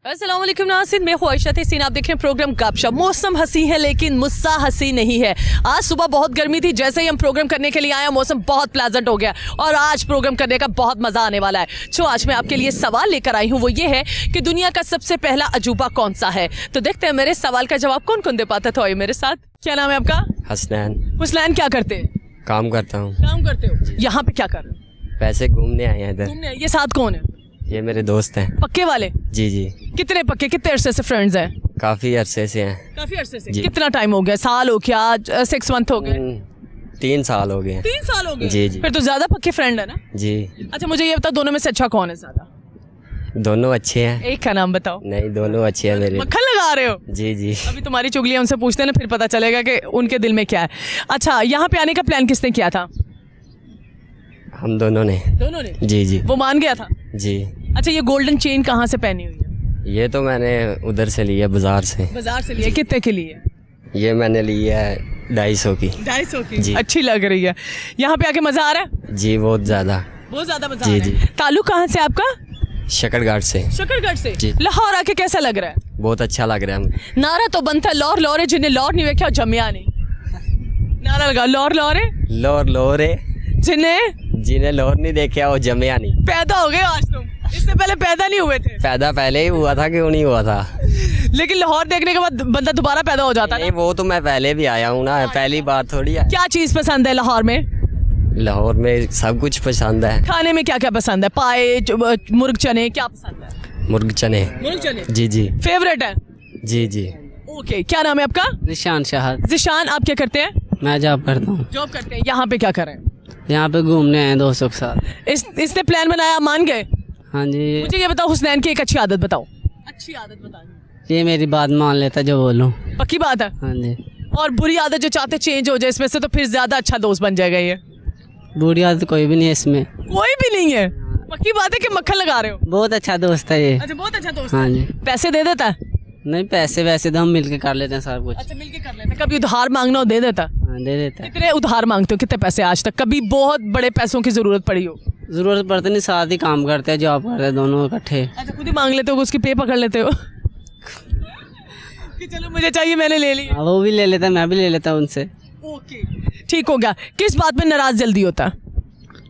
अस्सलाम वालेकुम नाज़रीन, मैं ख्वाहिशा हसीन, आप देख रहे हैं प्रोग्राम गपशप। मौसम हंसी है लेकिन मुस्सा हंसी नहीं है। आज सुबह बहुत गर्मी थी, जैसे ही हम प्रोग्राम करने के लिए आए मौसम बहुत प्लेजेंट हो गया और आज प्रोग्राम करने का बहुत मजा आने वाला है। तो आज मैं आपके लिए सवाल लेकर आई हूँ, वो ये है कि दुनिया का सबसे पहला अजूबा कौन सा है। तो देखते हैं मेरे सवाल का जवाब कौन कौन दे पाता। तो आइए मेरे साथ। क्या नाम है आपका? हसनैन। हुसनैन, क्या करते हैं? काम करता हूँ। काम करते हो? यहाँ पे क्या कर रहे हो? पैसे घूमने आए हैं इधर। घूमने? ये साथ कौन है? ये मेरे दोस्त हैं। पक्के वाले? जी जी। कितने पक्के, कितने अरसे से फ्रेंड्स हैं? काफी अरसे से हैं। काफी अरसे से। जी। कितना टाइम हो गया? साल हो गया? 6 मंथ हो गए? 3 साल हो गए। 3 साल हो गए? जी जी। फिर तो ज्यादा पक्के फ्रेंड है ना? जी। अच्छा मुझे ये बताओ, दोनों में से अच्छा कौन है ज्यादा? दोनों अच्छे हैं। एक का नाम बताओ। नहीं, दोनों अच्छे हैं मेरे। मक्खन लगा रहे हो? जी जी। अभी तुम्हारी चुगलियां उनसे पूछते हैं ना, फिर पता चलेगा कि उनके दिल में क्या है। अच्छा, यहाँ पे आने का प्लान किसने किया था? हम दोनों ने। दोनों ने? जी जी। वो मान गया था? जी। अच्छा, ये गोल्डन चेन कहाँ से पहनी हुई है? ये तो मैंने उधर से लिया, बाजार से। बाजार से लिया? कितने के लिए? ये मैंने लिया है 250 की। 250 की? जी। अच्छी लग रही है। यहाँ पे आके मजा आ रहा है? जी, बहुत ज्यादा। बहुत ज्यादा मजा जी आ रहा है। जी। ताल्लुक कहाँ से आपका? शकरघाट से। शकरगढ़ से? जी। लाहौर आके कैसा लग रहा है? बहुत अच्छा लग रहा है मुझे। नारा तो बनता है लौर लौरे, जिन्हें लौर नहीं वेख्या जमिया नहीं। नारा लगा, लौर लौरे लोर लोरे, जिन्हें लोर नहीं देखा वो जमिया नहीं। पैदा हो गए आज तुम, इससे पहले पैदा नहीं हुए थे। पैदा पहले ही हुआ था, क्यों नहीं हुआ था? लेकिन लाहौर देखने के बाद बंदा दोबारा पैदा हो जाता है नहीं, ना? वो तो मैं पहले भी आया हूँ ना, पहली बार थोड़ी है। क्या चीज पसंद है लाहौर में? लाहौर में सब कुछ पसंद है। खाने में क्या क्या पसंद है? पाए, मुर्ग चने, क्या पसंद है? मुर्ग चने। मुर्ग चने जी जी। फेवरेट है? जी जी। ओके, क्या नाम है आपका? निशान शाहद। जिशान, आप क्या करते हैं? मैं जॉब करता हूँ। जॉब करते हैं। यहाँ पे क्या कर रहे हैं? यहाँ पे घूमने आए दोस्तों के साथ। इसने प्लान बनाया, मान गए? हाँ जी। मुझे ये बताओ, हुसनैन की एक अच्छी आदत बताओ। अच्छी आदत बताओ। ये मेरी बात मान लेता जो बोलूँ। पक्की बात है? हाँ जी। और बुरी आदत जो चाहते चेंज हो जाए इसमें से, तो फिर ज्यादा अच्छा दोस्त बन जाएगा ये। बुरी आदत कोई भी नहीं है इसमें। कोई भी नहीं है? पक्की बात है कि मक्खन लगा रहे हो? बहुत अच्छा दोस्त है ये। अच्छा, बहुत अच्छा दोस्त हाँ है। जी। पैसे दे देता है? नहीं, पैसे वैसे तो हम मिलके कर लेते हैं सब कुछ। अच्छा, मिलके कर लेते हैं। कभी उधार मांगना हो दे देता? हाँ, दे देता है। कितने उधार मांगते हो? कितने पैसे आज तक? कभी बहुत बड़े पैसों की जरूरत पड़ी हो? जरूरत पड़ती नहीं, साथ ही काम करते हैं, जॉब करते हैं दोनों इकट्ठे। अच्छा, खुद ही मांग लेते हो, उसकी पे पकड़ लेते हो कि चलो मुझे चाहिए, मैंने ले लिया। हाँ, वो भी ले लेता है, मैं भी ले लेता हूँ उनसे। ओके, ठीक हो गया। किस बात में नाराज जल्दी होता है?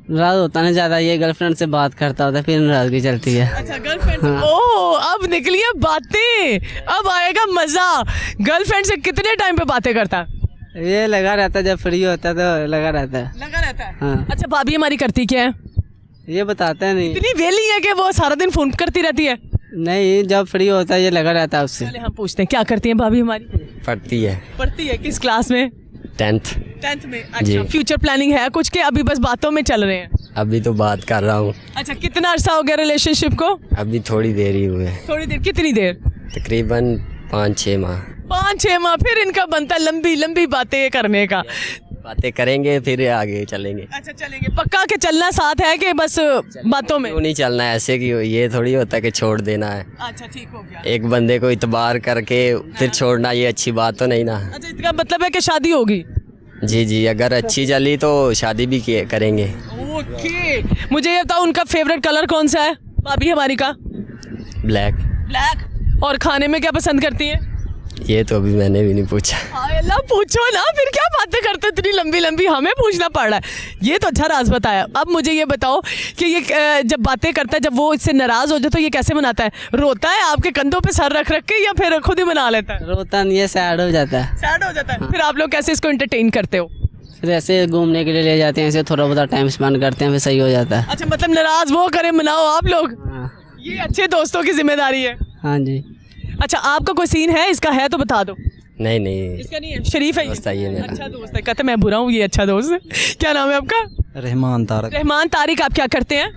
नाराज होता ना ज़्यादा, ये गर्लफ्रेंड से बात करता होता है, फिर नाराजगी चलती है। अच्छा, गर्लफ्रेंड। ओह, अब निकली है बातें, अब आएगा मजा। गर्लफ्रेंड से कितने टाइम पे बातें करता है? ये लगा रहता है, जब फ्री होता है तो लगा रहता है। लगा रहता है? हाँ। अच्छा, भाभी हमारी करती क्या है? ये बताता है नहीं। इतनी वेली है कि वो सारा दिन फोन करती रहती है? नहीं, जब फ्री होता है ये लगा रहता है उससे। चले हम पूछते हैं, क्या करती है भाभी हमारी? पढ़ती है। पढ़ती है? किस क्लास में? 10th। 10th में? जी। अच्छा, फ्यूचर प्लानिंग है कुछ के अभी बस बातों में चल रहे हैं? अभी तो बात कर रहा हूँ। अच्छा, कितना अरसा हो गया रिलेशनशिप को? अभी थोड़ी देर ही हुए। थोड़ी देर? कितनी देर? तकरीबन 5-6 माह। 5-6 माह? फिर इनका बनता लंबी लंबी बातें करने का। बातें करेंगे फिर आगे चलेंगे। अच्छा, चलेंगे। पक्का के चलना साथ है कि बस बातों में? क्यों नहीं चलना है ऐसे, कि ये थोड़ी होता है कि छोड़ देना है। अच्छा, ठीक हो गया। एक बंदे को इतबार करके फिर छोड़ना, ये अच्छी बात तो नहीं ना। अच्छा, इसका मतलब है कि शादी होगी? जी जी, अगर अच्छी चली तो शादी भी करेंगे। ओके, मुझे ये बताओ, उनका फेवरेट कलर कौन सा है भाभी हमारी का? ब्लैक। ब्लैक। और खाने में क्या पसंद करती है? ये तो अभी मैंने भी नहीं पूछा। हाय अल्लाह, पूछो ना, फिर क्या बातें करते हो इतनी लंबी लंबी, हमें पूछना पड़ रहा है। ये तो अच्छा राज बताया। अब मुझे ये बताओ कि ये जब बातें करता है, जब वो इससे नाराज हो जाए तो ये कैसे मनाता है? रोता है आपके कंधों पे सर रख रख के, या फिर खुद ही मना लेता है? रोता नहीं है, सैड हो जाता है। सैड हो जाता है? फिर आप लोग कैसे इसको एंटरटेन करते हो? फिर ऐसे घूमने के लिए ले जाते हैं, ऐसे थोड़ा बहुत टाइम स्पेंड करते हैं, फिर सही हो जाता है। अच्छा, मतलब नाराज वो करे, मनाओ आप लोग। हाँ। ये अच्छे दोस्तों की जिम्मेदारी है। हाँ जी। अच्छा, आपका कोई सीन है? इसका है तो बता दो। नहीं नहीं, इसका नहीं है? शरीफ है ये? दोस्त है ये मेरा। अच्छा दोस्त है। कहते मैं बुरा हूँ, ये अच्छा दोस्त है। क्या नाम है आपका? रहमान तारक। रहमान तारिक, आप क्या करते हैं?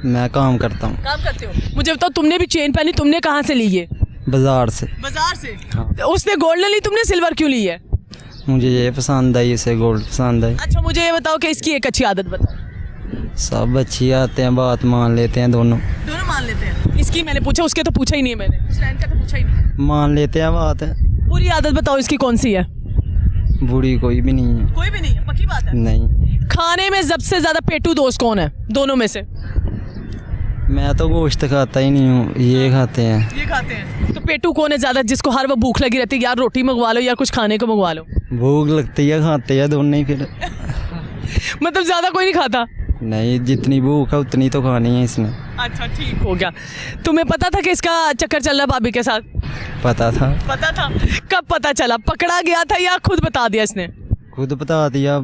मैं काम करता हूँ काम करते हो? मुझे बताओ, तुमने भी चेन पहनी, तुमने कहाँ से ली है? बाजार से। बाजार से? हाँ। तो उसने गोल्ड ली, तुमने सिल्वर क्यों ली है? मुझे ये पसंद आई, इसे गोल्ड पसंद आई। अच्छा, मुझे ये बताओ कि इसकी एक अच्छी आदत बताओ। सब अच्छी आते हैं, बात मान लेते हैं दोनों। दोनों मान लेते हैं? इसकी मैंने पूछा, उसके तो पूछा ही नहीं मैंने। हुसैन का तो पूछा ही नहीं। मान लेते हैं बात। पूरी आदत बताओ इसकी कौन सी है? बुरी कोई भी नहीं है। कोई भी नहीं है? पक्की बात है? नहीं। खाने में सबसे ज्यादा पेटू दोस्त कौन है दोनों में से? मैं तो गोश्त खाता ही नहीं हूँ, ये खाते हैं। ये खाते हैं। तो पेटू कौन है ज्यादा जिसको हर वो भूख लगी रहती है, यार रोटी मंगवा लो यार कुछ खाने को मंगवा लो? भूख लगती है, खाते हैं दोनों ही फिर। मतलब ज्यादा कोई नहीं खाता? नहीं, जितनी भूख है उतनी तो खानी है इसने। अच्छा ठीक हो गया। तुम्हें पता था कि इसका चक्कर चल रहा है भाभी के साथ? पता था। पता था। कब पता चला? पकड़ा गया था या खुद बता दिया इसने? खुद बता दिया।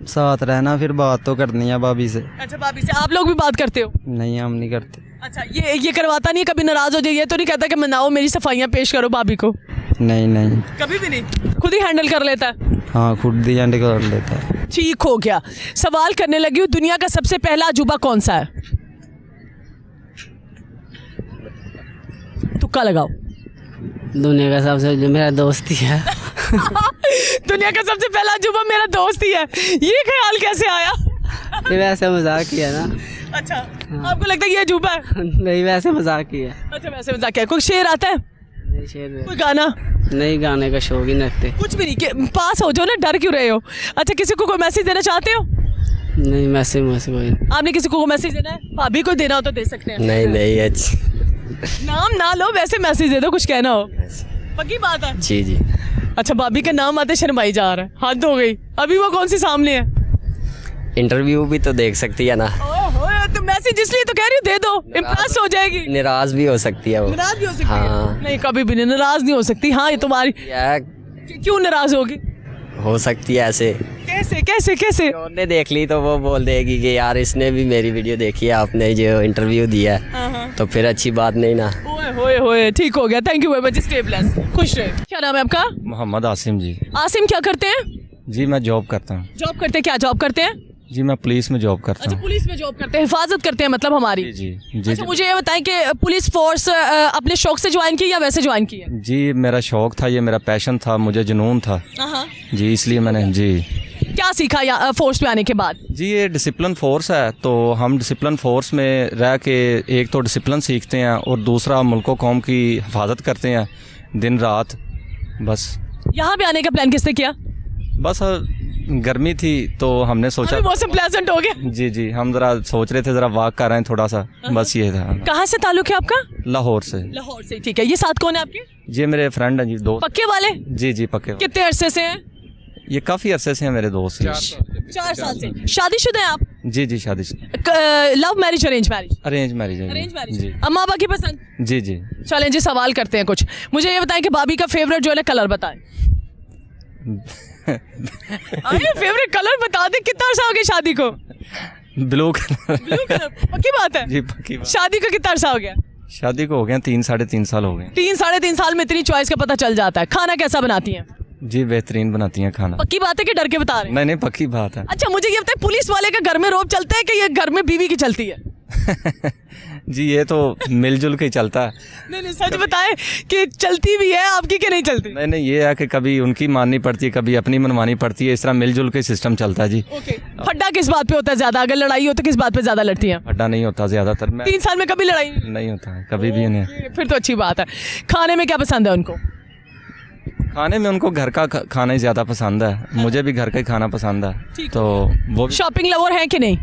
साथ रहना फिर बात तो करनी है भाभी से। अच्छा भाभी से आप लोग भी बात करते हो? नहीं, हम नहीं करते। अच्छा ये करवाता नहीं, कभी नाराज हो जाए ये तो नहीं कहता कि मनाओ मेरी सफाइयाँ पेश करो भाभी को? नहीं नहीं। कभी भी नहीं, खुद ही हैंडल कर लेता है? हाँ, खुद ही हैंडल कर लेता है। ठीक हो गया। सवाल करने लगी हूँ, दुनिया का सबसे पहला अजूबा कौन सा है? तुक्का लगाओ। दुनिया का सबसे जो मेरा दोस्त ही है। दुनिया का सबसे पहला अजूबा मेरा दोस्त ही है, ये ख्याल कैसे आया? ये वैसे मजाक किया ना। अच्छा आपको लगता है ये अजूबा है? नहीं, वैसे मजाक किया। अच्छा वैसे मजाक है। कोई शेर आता है? नहीं, शेर कोई गाना? नहीं, गाने का शौक ही नहीं रखते। कुछ भी नहीं कि पास हो जाओ ना, डर क्यों रहे हो? अच्छा किसी को कोई मैसेज देना चाहते हो? नहीं, मैसेज कोई नहीं। आपने किसी को मैसेज देना है? भाभी को देना हो तो दे सकते हैं। नहीं नहीं अच्छी। नाम ना लो, वैसे मैसेज दे दो, कुछ कहना हो। पक्की बात है? जी जी। अच्छा भाभी का नाम आते शर्माई जा रहा है, हद हो गई। अभी वो कौन सी सामने है? इंटरव्यू भी तो देख सकती है ना। ओए तो मैसेज इसलिए तो कह रही हूँ दे दो, इम्प्रेस हो जाएगी। नाराज भी हो सकती है वो। नाराज भी हो सकती है? हाँ। नहीं कभी भी नहीं, नाराज नहीं हो सकती। हाँ ये तुम्हारी क्यों नाराज होगी? हो सकती है ऐसे। कैसे कैसे कैसे? ने देख ली तो वो बोल देगी कि यार इसने भी मेरी वीडियो देखी है, आपने जो इंटरव्यू दिया है, तो फिर अच्छी बात नहीं ना। ओए होए होए, ठीक हो गया। Thank you very much, stay blessed, खुश रहे। क्या नाम है आपका? मोहम्मद आसिम जी। आसिम क्या करते हैं? जी मैं जॉब करता हूँ। जॉब करते हैं? क्या जॉब करते हैं? जी मैं पुलिस में जॉब करता अच्छा हूँ। पुलिस में जॉब करते हैं, हिफाजत करते हैं मतलब हमारी? जी जी जी अच्छा मुझे ये बताएं कि पुलिस फोर्स अपने शौक से ज्वाइन की या वैसे ज्वाइन की है? जी मेरा शौक था, ये मेरा पैशन था, मुझे जुनून था जी, इसलिए मैंने जी। क्या सीखा या फोर्स में आने के बाद? जी ये डिसिप्लिन फोर्स है, तो हम डिसिप्लिन फोर्स में रह के एक तो डिसिप्लिन सीखते हैं और दूसरा मुल्क कौम की हिफाजत करते हैं दिन रात। बस यहाँ पे आने का प्लान किसने किया? बस गर्मी थी तो हमने सोचा। अभी मौसम प्लेजेंट हो गया। जी जी, हम ज़रा सोच रहे थे ज़रा वॉक कर रहे हैं थोड़ा सा, बस ये था। कहाँ से ताल्लुक है आपका? लाहौर से। लाहौर से, ठीक है। ये साथ कौन है आपके? जी मेरे फ्रेंड हैं जी, दोस्त। पक्के वाले? जी जी पक्के। कितने अरसे से हैं? ये काफ़ी अरसे से हैं मेरे दोस्त। 4 साल से। शादीशुदा हैं आप? जी जी शादी। Love marriage arrange marriage? Arrange marriage है। Arrange marriage. जी अम्मा अब्बा की पसंद? जी जी। चलें जी सवाल करते हैं कुछ। मुझे ये बताएं कि भाभी का फेवरेट जो है कलर बताएं। अरे फेवरेट कलर बता दे। कितना अर्सा हो गया शादी को? Blue colour. ब्लू कलर, पक्की बात है? जी पक्की बात। शादी को कितना अर्सा हो गया? शादी को हो गया 3-3.5 साल हो गए। 3-3.5 साल में इतनी चॉइस का पता चल जाता है। खाना कैसा बनाती हैं? जी बेहतरीन बनाती हैं खाना। पक्की बात है कि डर के बता रहे हैं? नहीं नहीं पक्की बात है। अच्छा मुझे ये बताएं, पुलिस वाले का घर में रोब चलता है कि ये घर में बीवी की चलती है? जी ये तो मिलजुल के ही चलता है। नहीं सच बताएं कि चलती भी है आपकी कि नहीं चलती? नहीं नहीं, ये है कि कभी उनकी माननी पड़ती है, कभी अपनी मनमानी पड़ती है, इस तरह मिलजुल के सिस्टम चलता है जी। ओके। फड्डा किस बात पे होता है ज्यादा? अगर लड़ाई हो तो किस बात पे ज्यादा लड़ती हैं? अड्डा नहीं होता ज़्यादातर। मैं 3 साल में कभी लड़ाई नहीं होता है कभी भी उन्हें। फिर तो अच्छी बात है। खाने में क्या पसंद है उनको? खाने में उनको घर का खाना ही ज़्यादा पसंद है, मुझे भी घर का ही खाना पसंद है। तो वो शॉपिंग लवर है कि नहीं?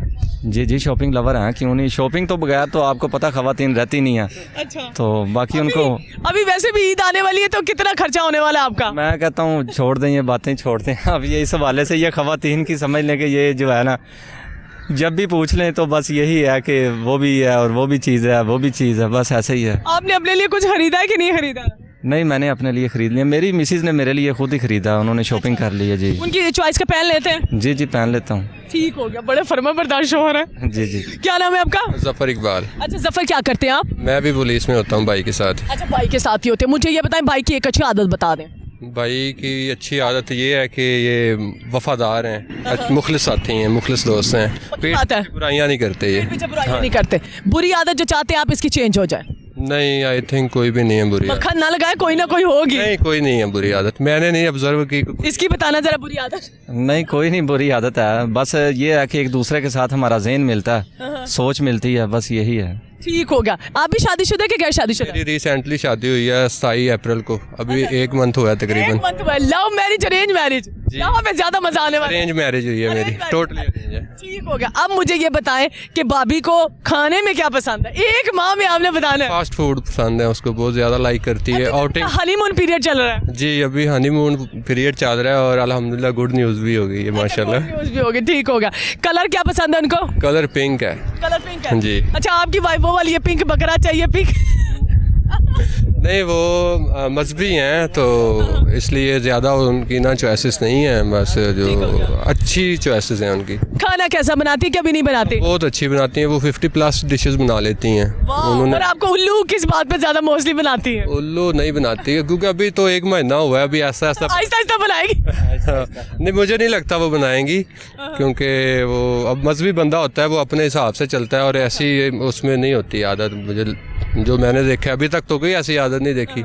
जी जी शॉपिंग लवर हैं, क्यों नहीं। शॉपिंग तो बगैर तो आपको पता खवातीन रहती नहीं है। अच्छा। तो बाकी उनको अभी वैसे भी ईद आने वाली है तो कितना खर्चा होने वाला है आपका? मैं कहता हूँ छोड़ दें ये बातें, छोड़ दें अब ये इस हवाले से। ये खवातीन की समझ लें कि ये जो है ना, जब भी पूछ लें तो बस यही है कि वो भी है और वो भी चीज़ है, वो भी चीज़ है, बस ऐसे ही है। आपने अपने लिए कुछ खरीदा है कि नहीं खरीदा? नहीं मैंने अपने लिए खरीद लिया, मेरी मिसेज ने मेरे लिए खुद ही खरीदा, उन्होंने शॉपिंग कर ली है जी। उनकी चॉइस का पहन लेते हैं? जी जी पहन लेता हूँ। ठीक हो गया, बड़े फर्मा बरदार शोहर है। जी जी। क्या नाम है आपका? जफर इकबाल। अच्छा जफर क्या करते हैं आप? मैं भी पुलिस में होता हूँ भाई के साथ। अच्छा भाई के साथ ही होते हैं। मुझे ये बताएं भाई की एक अच्छी आदत बता दें। भाई की अच्छी आदत ये है कि ये वफादार हैं, मुखलिस साथी हैं, मुखलिस दोस्त हैं, बात है। बुराइयाँ नहीं करते ये। पीछे बुराइयां नहीं करते। बुरी आदत जो चाहते हैं आप इसकी चेंज हो जाए? नहीं आई थिंक कोई भी नहीं है बुरी आदत। मक्खन ना लगाए, कोई ना कोई होगी। नहीं कोई नहीं है बुरी आदत, मैंने नहीं ऑब्जर्व की। इसकी बताना जरा बुरी आदत। नहीं कोई नहीं बुरी आदत है, बस ये है कि एक दूसरे के साथ हमारा ज़हन मिलता है, सोच मिलती है, बस यही है। ठीक होगा। आप भी शादीशुदा के गैर शादीशुदा? मेरी रिसेंटली शादी हुई है 27 अप्रैल को, अभी 1 मंथ हुआ है तकरीबन। लव मैरिज अरेंज मैरिज, यहाँ पे ज्यादा मजा आने वाला है। अरेंज मैरिज हुई है मेरी, टोटली अरेंज है। ठीक हो गया। अब मुझे ये बताएं कि भाभी को खाने में क्या पसंद है? एक माह में आपने बताना है। फास्ट फूड पसंद है उसको, बहुत ज़्यादा लाइक करती है। आउटिंग, हनीमून पीरियड चल रहा है? जी अभी हनीमून पीरियड चल रहा है और अल्हम्दुलिल्लाह गुड न्यूज़ भी हो गई है माशाल्लाह। न्यूज़ भी होगी। ठीक होगा। कलर क्या पसंद है उनको? कलर पिंक है। कलर पिंक है जी। अच्छा, आपकी वाइफ वो वाली है पिंक बकरा चाहिए पिंक? नहीं वो मजहबी हैं तो इसलिए ज़्यादा उनकी ना चॉइसेस नहीं हैं, बस जो अच्छी चॉइसेस हैं उनकी। खाना कैसा बनाती है, कभी नहीं बनाती? बहुत अच्छी बनाती हैं वो, 50+ डिशेस बना लेती हैं उन्होंने। और आपको उल्लू किस बात पे ज्यादा मोस्टली बनाती है? उल्लू नहीं बनाती है क्योंकि अभी तो 1 महीना हुआ है, अभी ऐसा आहिस्ता आहिस्ता बनाएगी। नहीं मुझे नहीं लगता वो बनाएंगी, क्योंकि वो अब मजहबी बंदा होता है, वो अपने हिसाब से चलता है और ऐसी उसमें नहीं होती आदत। मुझे जो मैंने देखा अभी तक तो कोई ऐसी आदत नहीं देखी,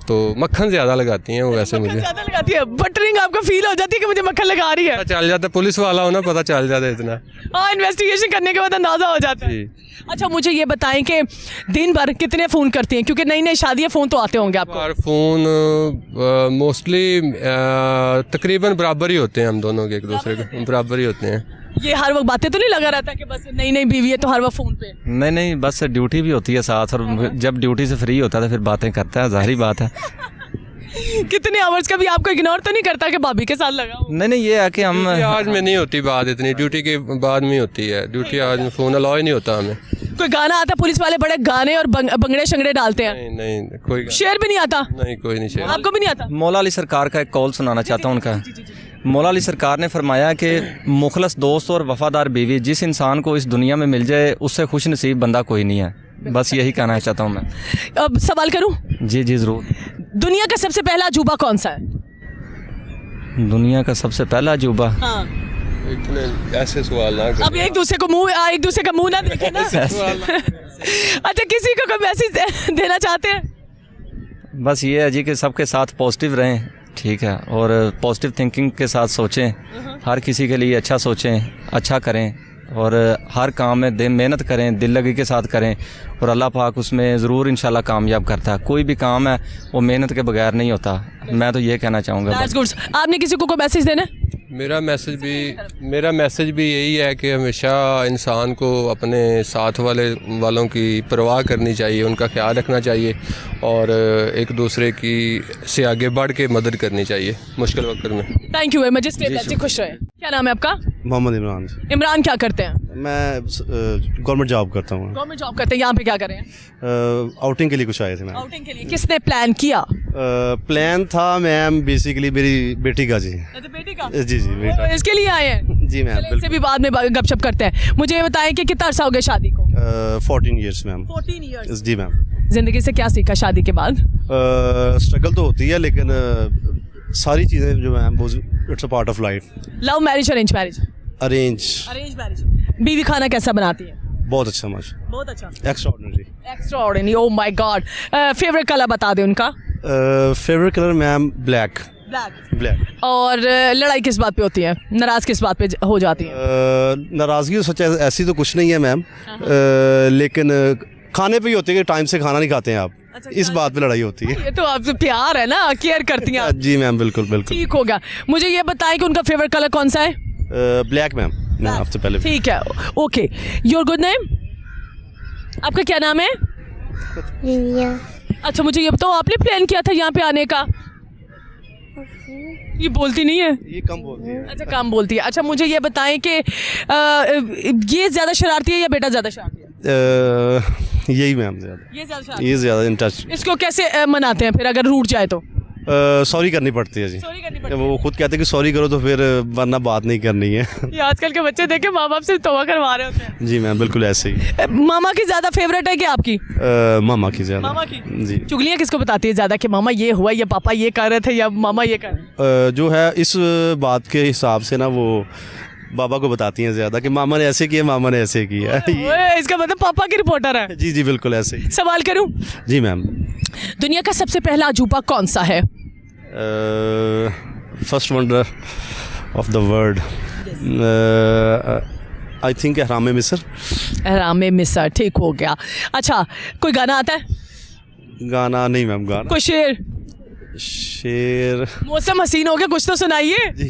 तो मक्खन ज़्यादा लगाती हैं वो वैसे मुझे। ज्यादा लगाती है, बटरिंग आपको फील हो जाती है कि मुझे मक्खन लगा रही है? पता चल जाता है, पुलिस वाला हो ना, पता चल जाता है इतना। हाँ, इन्वेस्टिगेशन करने के बाद अंदाजा हो जाता है। जी। अच्छा मुझे ये बताएं कि दिन भर कितने फ़ोन करती हैं, क्योंकि नई नई शादी फ़ोन तो आते होंगे आपको? और फ़ोन मोस्टली तकरीबन बराबर ही होते हैं, हम दोनों के एक दूसरे के बराबर ही होते हैं। ये हर वक्त बातें तो नहीं लगा रहता कि बस नई नई बीवी है तो हर वक्त फ़ोन पे? नहीं नहीं, बस ड्यूटी भी होती है साथ, और जब ड्यूटी से फ्री होता है तो फिर बातें करता है, जाहिर बात है। कितने आवर्स का भी आपको इग्नोर तो नहीं करता कि भाभी के साथ लगा हो? नहीं नहीं, ये है कि हम आज में नहीं होती बात इतनी, ड्यूटी के बाद में होती है। ड्यूटी आज में फ़ोन अलाउ ही नहीं होता हमें। कोई गाना आता, पुलिस वाले बड़े गाने और बंगड़े शंगड़े डालते हैं, नहीं नहीं कोई शेर भी नहीं आता? नहीं, कोई नहीं शेयर। आपको भी नहीं आता? मौला अली सरकार का एक कॉल सुनाना चाहता हूँ उनका। मौला अली सरकार ने फरमाया कि मुखलस दोस्त और वफादार बीवी जिस इंसान को इस दुनिया में मिल जाए उससे खुश नसीब बंदा कोई नहीं है। बस यही कहना चाहता हूँ मैं। अब सवाल करूं? जी जी ज़रूर। दुनिया का सबसे पहला अजूबा कौन सा है? दुनिया का सबसे पहला अजूबा? हाँ। इतने ऐसे सवाल ना अब एक दूसरे का मुंह ना देखें ना। अच्छा, किसी को कोई मैसेज देना चाहते हैं? बस ये है जी कि सबके साथ पॉजिटिव रहें, ठीक है, और पॉजिटिव थिंकिंग के साथ सोचें, हर किसी के लिए अच्छा सोचें, अच्छा करें, और हर काम में दिन मेहनत करें, दिल लगी के साथ करें, और अल्लाह पाक उसमें ज़रूर इंशाल्लाह कामयाब करता है। कोई भी काम है वो मेहनत के बगैर नहीं होता। मैं तो ये कहना चाहूँगा। That's good. आपने किसी को कोई मैसेज देना है? मेरा मैसेज भी यही है कि हमेशा इंसान को अपने साथ वालों की परवाह करनी चाहिए, उनका ख्याल रखना चाहिए, और एक दूसरे की से आगे बढ़ के मदद करनी चाहिए मुश्किल वक्त में। Thank you very much. जी खुश रहे। क्या नाम है आपका? मोहम्मद इमरान। इमरान, क्या करते हैं? मैं गवर्नमेंट जॉब करता हूँ। गवर्नमेंट जॉब करते हैं। यहाँ पे क्या कर रहे हैं? आउटिंग के लिए कुछ आए थे मैम। आउटिंग के लिए किसने प्लान किया? प्लान था मैम बेसिकली मेरी बेटी का। जी अच्छा, बेटी का? जी जी बेटा। इसके लिए आए हैं? जी मैम, इससे भी बाद में गपशप करते हैं। मुझे ये बताएं कि कितना अर्सा हो गया शादी को? 14 ईयर्स मैम। 14 ईयर्स। जी मैम। जिंदगी से क्या सीखा शादी के बाद? स्ट्रगल तो होती है, लेकिन सारी चीज़ें जो मैम वो it's a part of life. Love marriage, arrange marriage? Arrange marriage. बीवी खाना कैसा बनाती है? बहुत अच्छा मच, बहुत अच्छा, extraordinary. Oh my God. Favourite colour बता दे उनका। Favourite colour ma'am black. और लड़ाई किस बात पे होती है, नाराज किस बात पे हो जाती है? नाराज़गी सच ऐसी तो कुछ नहीं है मैम, लेकिन खाने पे ही होती है कि टाइम से खाना नहीं खाते हैं आप। अच्छा, इस बात पे लड़ाई होती है। ये तो आपसे प्यार है ना, केयर करती हैं आप। जी मैम, बिल्कुल बिल्कुल। ठीक होगा। मुझे ये बताएं कि उनका फेवरेट कलर कौन सा है? Black ma'am. मैं आपसे पहले। ठीक है, ओके। Your good name? आपका क्या नाम है? अच्छा, मुझे ये बताओ, आपने प्लान किया था यहाँ पे आने का? ये बोलती नहीं है? ये कम बोलती है। अच्छा, कम बोलती है। अच्छा, मुझे ये बताएं कि ये ज़्यादा शरारती है या बेटा ज़्यादा शरारती है? यही मैम ज़्यादा। ये ज़्यादा इन टच। इसको कैसे मनाते हैं फिर अगर रूठ जाए तो? सॉरी करनी पड़ती है जी। वो खुद कहते हैं कि सॉरी करो तो फिर वरना बात नहीं करनी है। ये आजकल के बच्चे देखे माँ बाप से तौबा करवा रहे होते हैं। जी मैम, बिल्कुल ऐसे ही। मामा की ज़्यादा फेवरेट है कि आपकी? मामा की ज़्यादा। मामा की? जी। चुगलियाँ किसको बताती है ज़्यादा कि मामा ये हुआ या पापा ये कर रहे थे या मामा ये कर रहे? जो है इस बात के हिसाब से ना वो बाबा को बताती हैं ज़्यादा कि मामा ने ऐसे किया, मामा ने ऐसे किया। इसका मतलब पापा की रिपोर्टर है। जी जी, बिल्कुल ऐसे ही। सवाल करूं? जी मैम। दुनिया का सबसे पहला अजूबा कौन सा है? First wonder of the world I think एहराम मिस्र। एहराम मिस्र, ठीक हो गया। अच्छा, कोई गाना आता है? गाना नहीं मैम, गाना कोई शेर? शेर मौसम हसीन हो गया, कुछ तो सुनाइए। जी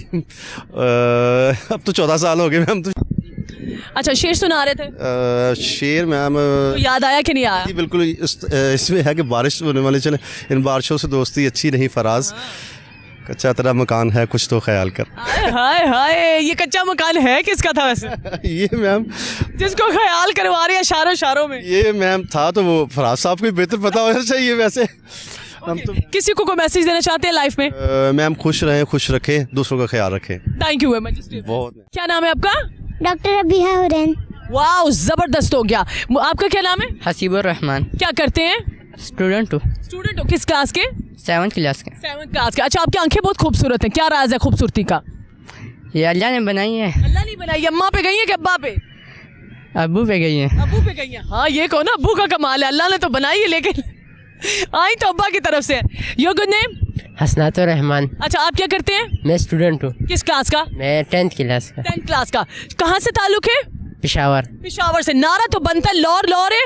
अब तो 14 साल हो गए मैम। तो अच्छा, शेर सुना रहे थे, शेर मैम तो याद आया कि नहीं आया? जी बिल्कुल, इसमें है कि बारिश होने वाले, चले इन बारिशों से दोस्ती अच्छी नहीं फराज, कच्चा तेरा मकान है कुछ तो ख्याल कर। हाय हाय हाय, ये कच्चा मकान है किसका था वैसे? ये मैम जिसको ख्याल करवा रहे हैं इशारों इशारों में। ये मैम था तो वो फराज साहब को बेहतर पता होना चाहिए वैसे। हम तो किसी को कोई मैसेज देना चाहते हैं लाइफ में? मैम खुश रहें, खुश रखें, दूसरों का ख्याल रखें। Thank you very much. बहुत। क्या नाम है आपका? डॉक्टर अबीहा हुरैन। वाह, जबरदस्त हो गया। आपका क्या नाम है? हसीबुर रहमान, क्या करते हैं? स्टूडेंट हूँ, स्टूडेंट हो, किस क्लास के? 7th क्लास के। 7th क्लास के। अच्छा, आपकी आंखें बहुत खूबसूरत हैं, क्या राज है खूबसूरती का? ये अल्लाह ने बनाई है, अल्लाह नहीं बनाई, अम्मा पे गई है कि अब्बा पे? अबू पे गई है। अब्बू पे गई है। हाँ, ये कहो ना, अब्बू का कमाल है, अल्लाह ने तो बनाई है लेकिन आई तो अब्बा की तरफ से है। Your good name? Hasanatur Rahman. अच्छा, आप क्या करते हैं? मैं स्टूडेंट हूँ, किस क्लास का? मैं 10th क्लास का। 10th क्लास का। कहाँ से ताल्लुक है? पिशावर। पिशावर से। नारा तो बनता है लौर लौर है,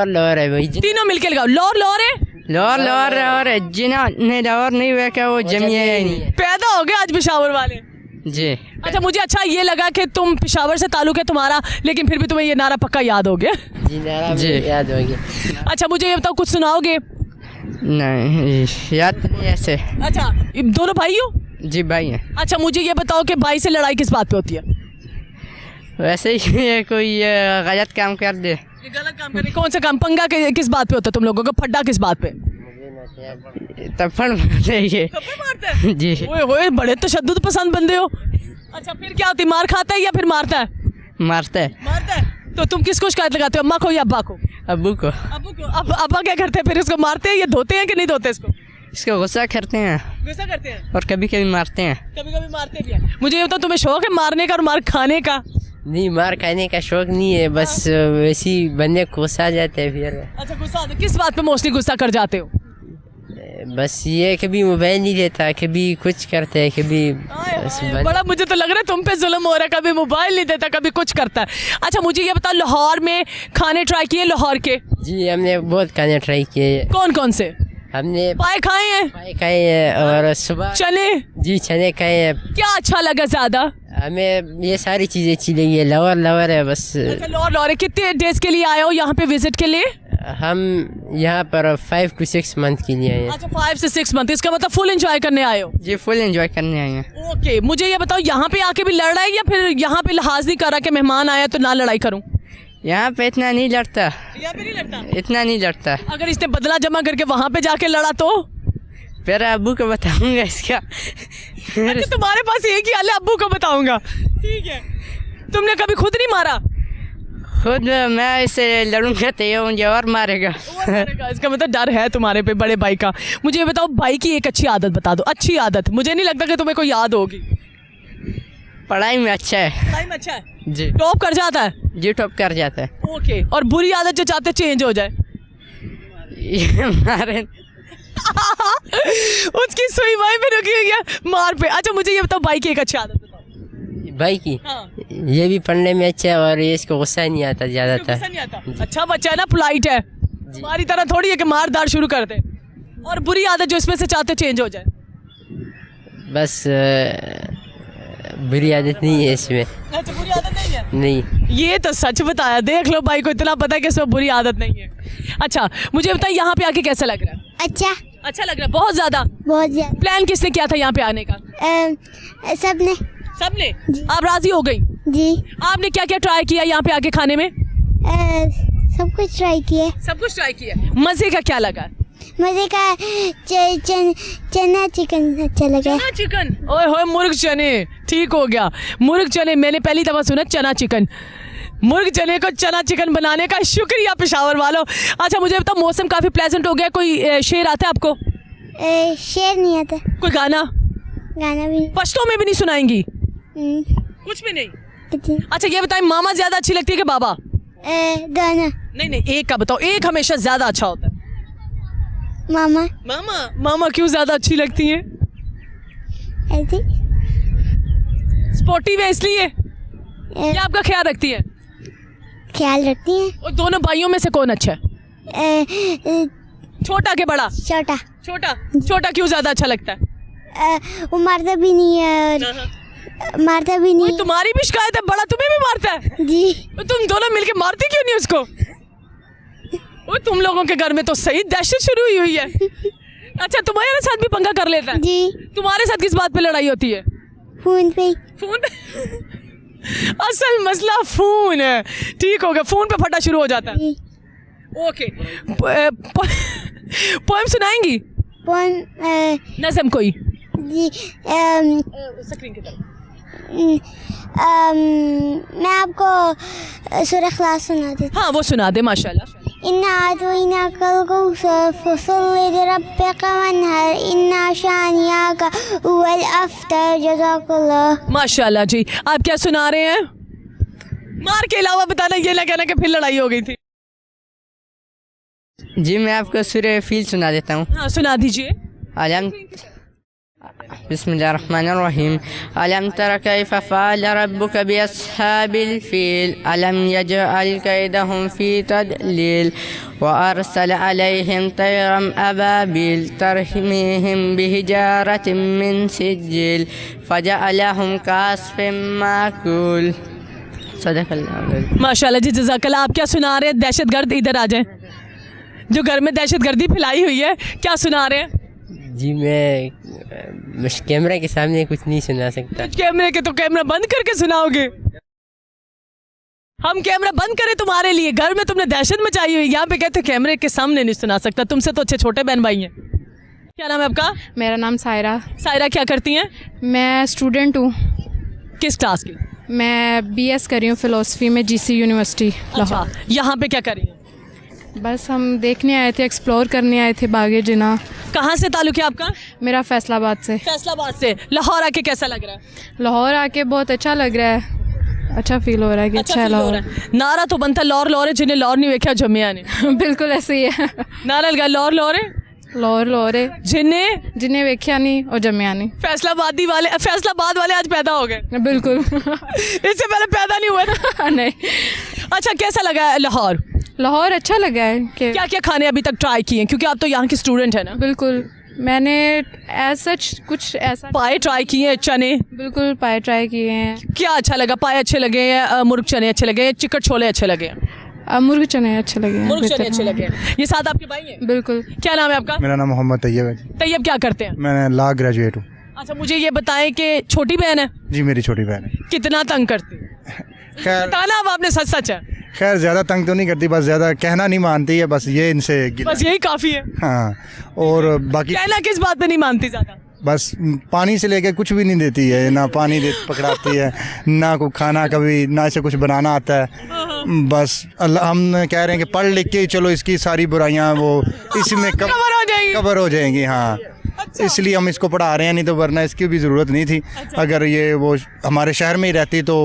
लोर है भाई, तीनों मिलके लगाओ, लौर लौर है। लोर जिना ने लोर नहीं हुआ क्या, वो जमिया ही नहीं। पैदा हो गए आज पिशावर वाले। जी। अच्छा, मुझे अच्छा ये लगा कि तुम पिशावर से ताल्लुक है तुम्हारा, लेकिन फिर भी तुम्हें ये नारा पक्का याद हो गया। जी नारा जी याद होगी। अच्छा, मुझे ये बताओ, कुछ सुनाओगे? नहीं याद नहीं ऐसे। अच्छा, ये दोनों भाई हो? जी भाई हैं। अच्छा, मुझे ये बताओ कि भाई से लड़ाई किस बात पे होती है? वैसे ही ये कोई गलत काम कर दे। ये गलत काम करे। कौन सा काम? पंगा किस बात पे होता है तुम लोगों का? फड्डा किस बात पे? तफड़ मारते हैं ये। मारते हैं? जी। ओए होए, बड़े तशद्दुद पसंद बंदे हो। अच्छा, फिर क्या होती है? मार खाता है या फिर मारता है? मारता है। मारता है। तो तुम किसको शिकायत लगाते हो, अम्मा को या अब्बा को? अबू को। अब्बू को। अब अब्बा क्या करते हैं फिर? इसको मारते हैं या धोते हैं कि नहीं धोते इसको? इसको गुस्सा करते हैं गुस्सा करते हैं और कभी कभी मारते हैं। कभी कभी मारते भी हैं। मुझे ये बताओ, तुम्हें शौक है मारने का और मार खाने का? नहीं, मार खाने का शौक नहीं है, बस वैसी बंदे को गुस्सा आ जाते हैं फिर। अच्छा, गुस्सा आता है। किस बात पे मोस्टली गुस्सा कर जाते हो? बस ये कभी मोबाइल नहीं देता, कभी कुछ करते हैं, कभी बस बड़ा मुझे तो लग रहा है तुम पे जुल्म हो रहा है, कभी मोबाइल नहीं देता, कभी कुछ करता है। अच्छा, मुझे ये बताओ, लाहौर में खाने ट्राई किए लाहौर के? जी हमने बहुत खाने ट्राई किए। कौन कौन से? हमने पाए खाए हैं? पाए खाए हैं और सुबह चने? जी चने खाए हैं। क्या अच्छा लगा ज्यादा? हमें ये सारी चीज़ें अच्छी लगी है। लाहौर है बस। अच्छा, लाहौर है। कितने डेज के लिए आए हो यहाँ पे विजिट के लिए? हम यहाँ पर 5 to 6 मंथ के लिए आए हैं। अच्छा, 5 से 6 मंथ, इसका मतलब फुल एंजॉय करने आए हो? जी फुल एंजॉय करने आए हैं। ओके, मुझे ये बताओ, यहाँ पे आके भी लड़ रहा है या फिर यहाँ पे लिहाज नहीं कर रहा कि मेहमान आया तो ना लड़ाई करूँ? यहाँ पे इतना नहीं लड़ता, यहाँ पे नहीं लड़ता। इतना नहीं लड़ता। अगर इसने बदला जमा करके वहाँ पे जाके लड़ा तो? फिर अबू को बताऊंगा इसका। अच्छा, तुम्हारे पास एक ही हाल है, अब्बू को बताऊंगा। ठीक है। तुमने कभी खुद नहीं मारा? खुद मैं इससे लड़ूंगा तो ये मुझे और मारेगा। इसका मतलब डर है तुम्हारे पे बड़े भाई का। मुझे ये बताओ, भाई की एक अच्छी आदत बता दो। अच्छी आदत, मुझे नहीं लगता कि तुम्हें कोई याद होगी। पढ़ाई में अच्छा है। पढ़ाई में अच्छा है जी। टॉप कर जाता है? जी टॉप कर जाता है। ओके। और बुरी आदत जो चाहते चेंज हो जाए? ये मारे उसकी सुई भाई पे रुकी हुई है, मार पे। अच्छा, मुझे ये बताओ, भाई की एक अच्छी आदत बताओ। भाई की? हाँ। ये भी पढ़ने में अच्छा है और ये इसको गुस्सा नहीं आता इसको ज़्यादातर। गुस्सा नहीं आता। अच्छा बच्चा है ना, पोलाइट है। हमारी तरह थोड़ी है कि मार दार शुरू कर दे। और बुरी आदत जो इसमें से चाहते चेंज हो जाए? बस बुरी आदत नहीं है इसमें। अच्छा, बुरी आदत नहीं है? नहीं। ये तो सच बताया, देख लो भाई को इतना पता है कि इसमें बुरी आदत नहीं है। अच्छा, मुझे बताइए, यहाँ पे आके कैसा लग रहा है? अच्छा, अच्छा लग रहा है, बहुत ज्यादा। बहुत ज्यादा। प्लान किसने किया था यहाँ पे आने का? सबने। सबने? आप राजी हो गई? जी। आपने क्या क्या ट्राई किया यहाँ पे आके खाने में? सब कुछ ट्राई किए। सब कुछ ट्राई किया। मजे का क्या लगा? मजे का चना चिकन अच्छा लगा। चना चिकन? ओए होए, मुर्ग चने। ठीक हो गया, मुर्ग चने। मैंने पहली दफा सुना चना चिकन। मुर्ग चने को चना चिकन बनाने का शुक्रिया पेशावर वालों। अच्छा, मुझे बताओ, मौसम काफी प्लेजेंट हो गया। कोई शेर आता है आपको? शेर नहीं आता। कोई गाना? गाना भी पश्तो में भी नहीं सुनाएंगी? कुछ भी नहीं? अच्छा, ये बताएं, मामा ज्यादा अच्छी लगती है कि बाबा? गाना। नहीं नहीं, एक का बताओ। एक हमेशा ज्यादा अच्छा होता है। मामा। मामा? मामा क्यों ज्यादा अच्छी लगती हैं? ऐसे। स्पोर्टिव है इसलिए? या आपका ख्याल रखती है? ख्याल रखती हैं। और दोनों भाइयों में से कौन अच्छा है? छोटा के बड़ा? छोटा। छोटा। छोटा क्यों ज्यादा अच्छा लगता है? वो मारता भी नहीं है और मारता भी नहीं। तुम्हारी भी शिकायत है, बड़ा तुम्हें भी मारता है? जी। तो तुम दोनों मिलके मारते क्यों नहीं उसको? वो तुम लोगों के घर में तो सही दहशत शुरू हुई है। अच्छा, तुम्हारे साथ भी पंगा कर लेता है? जी। तुम्हारे साथ किस बात पे लड़ाई होती है? फोन पे। फोन असल मसला फोन है। ठीक हो गया, फोन पे फटा शुरू हो जाता है। Okay, poem सुनाएंगी? पोएम नज़म कोई? जी। स्क्रीन की तरफ। मैं आपको सूरह इखलास सुना देती। हाँ, वो सुना दे माशाल्लाह। इन्ना आतोइना कल कौसर फसल्लि लिरब्बिका वन्हर इन्ना शानियाका हुवल अफ्तर जज़ाकल्लाह। माशाल्लाह जी। आप क्या सुना रहे हैं? मार के अलावा बताना, ये ना कहना कि फिर लड़ाई हो गई थी। जी मैं आपको सूरह फील सुना देता हूँ। हाँ, सुना दीजिए। अलम बिस्मिल्लाहिर्रहमानिर्रहीम। अलम तरा कैफ़ फ़अल रब्बुका बिअस्हाबिल फ़ील अलम यजअल कैदहुम फ़ी तदलील व अरसल अलैहिम तैरम अबाबिल तरमीहिम बिहिजारतिम मिन सिज्जिल फजअलहुम कअस्फ़िम माकूल। सदक़ल्लाह। माशाल्लाह जी, जज़ाकल्लाह। आप क्या सुना रहे हैं? दहशतगर्द इधर आ जाएं, जो घर में दहशतगर्दी फैलाई हुई है। क्या सुना रहे हैं? जी मैं कैमरा के सामने कुछ नहीं सुना सकता। कैमरे के तो कैमरा बंद करके सुनाओगे? हम कैमरा बंद करें तुम्हारे लिए? घर में तुमने दहशत मचाई हुई, यहाँ पे कहते कैमरे के सामने नहीं सुना सकता। तुमसे तो अच्छे छोटे बहन भाई हैं। क्या नाम है आपका? मेरा नाम सायरा। सायरा, क्या करती हैं? मैं स्टूडेंट हूँ। किस क्लास की? मैं बीएस कर रही हूँ फ़िलोसफी में जीसी यूनिवर्सिटी लाहौर। यहाँ पे क्या कर रही हैं? बस हम देखने आए थे, एक्सप्लोर करने आए थे बागे जिना। कहाँ से ताल्लुक है आपका? मेरा फैसलाबाद से। फैसलाबाद से। लाहौर आके कैसा लग रहा है? लाहौर आके बहुत अच्छा लग रहा है, अच्छा फील हो रहा है कि अच्छा है लाहौर। नारा तो बनता लौर लौरे, जिन्हें लौर नहीं वेख्या जम्मिया ने। बिल्कुल ऐसे ही है। नारा लगा लौर लौरे, लाहौर लौरे जिन्हें वेख्या नहीं और जम्मिया नहीं। फैसलाबाद वाले आज पैदा हो गए। बिल्कुल। इससे पहले पैदा नहीं हुआ था। नहीं। अच्छा, कैसा लगा है लाहौर? लाहौर अच्छा लगा है कि क्या क्या खाने अभी तक ट्राई किए हैं, क्योंकि आप तो यहाँ की स्टूडेंट है ना? बिल्कुल, मैंने एज सच कुछ ऐसा पाए ट्राई किए हैं, चने? बिल्कुल पाए ट्राई किए हैं। क्या अच्छा लगा? पाए अच्छे लगे हैं, मुर्ग चने अच्छे लगे हैं, चिकट छोले अच्छे लगे हैं? मुर्ग चने अच्छे लगे हैं। मुर्ग चने अच्छे लगे हैं। ये साथ आपके भाई हैं? बिल्कुल। क्या नाम है आपका? मेरा नाम मोहम्मद तैयब है। तैयब, क्या करते हैं? मैं लॉ ग्रेजुएट हूँ। अच्छा, मुझे ये बताएं कि छोटी बहन है? जी मेरी छोटी बहन है। कितना तंग करती है? खैर बताना अब, आपने सच सच है। खैर ज़्यादा तंग तो नहीं करती, बस ज़्यादा कहना नहीं मानती है, बस ये इनसे बस यही काफ़ी है। हाँ, और बाकी कहना किस बात पे नहीं मानती ज़्यादा? बस पानी से लेके कुछ भी नहीं देती है, ना पानी दे पकड़ाती है, ना को खाना कभी, ना इसे कुछ बनाना आता है। बस अल्लाह, हम कह रहे हैं कि पढ़ लिख के चलो इसकी सारी बुराइयां वो इसमें कवर हो जाएंगी। हाँ, इसलिए हम इसको पढ़ा रहे हैं, नहीं तो वरना इसकी भी ज़रूरत नहीं थी। अगर ये वो हमारे शहर में ही रहती तो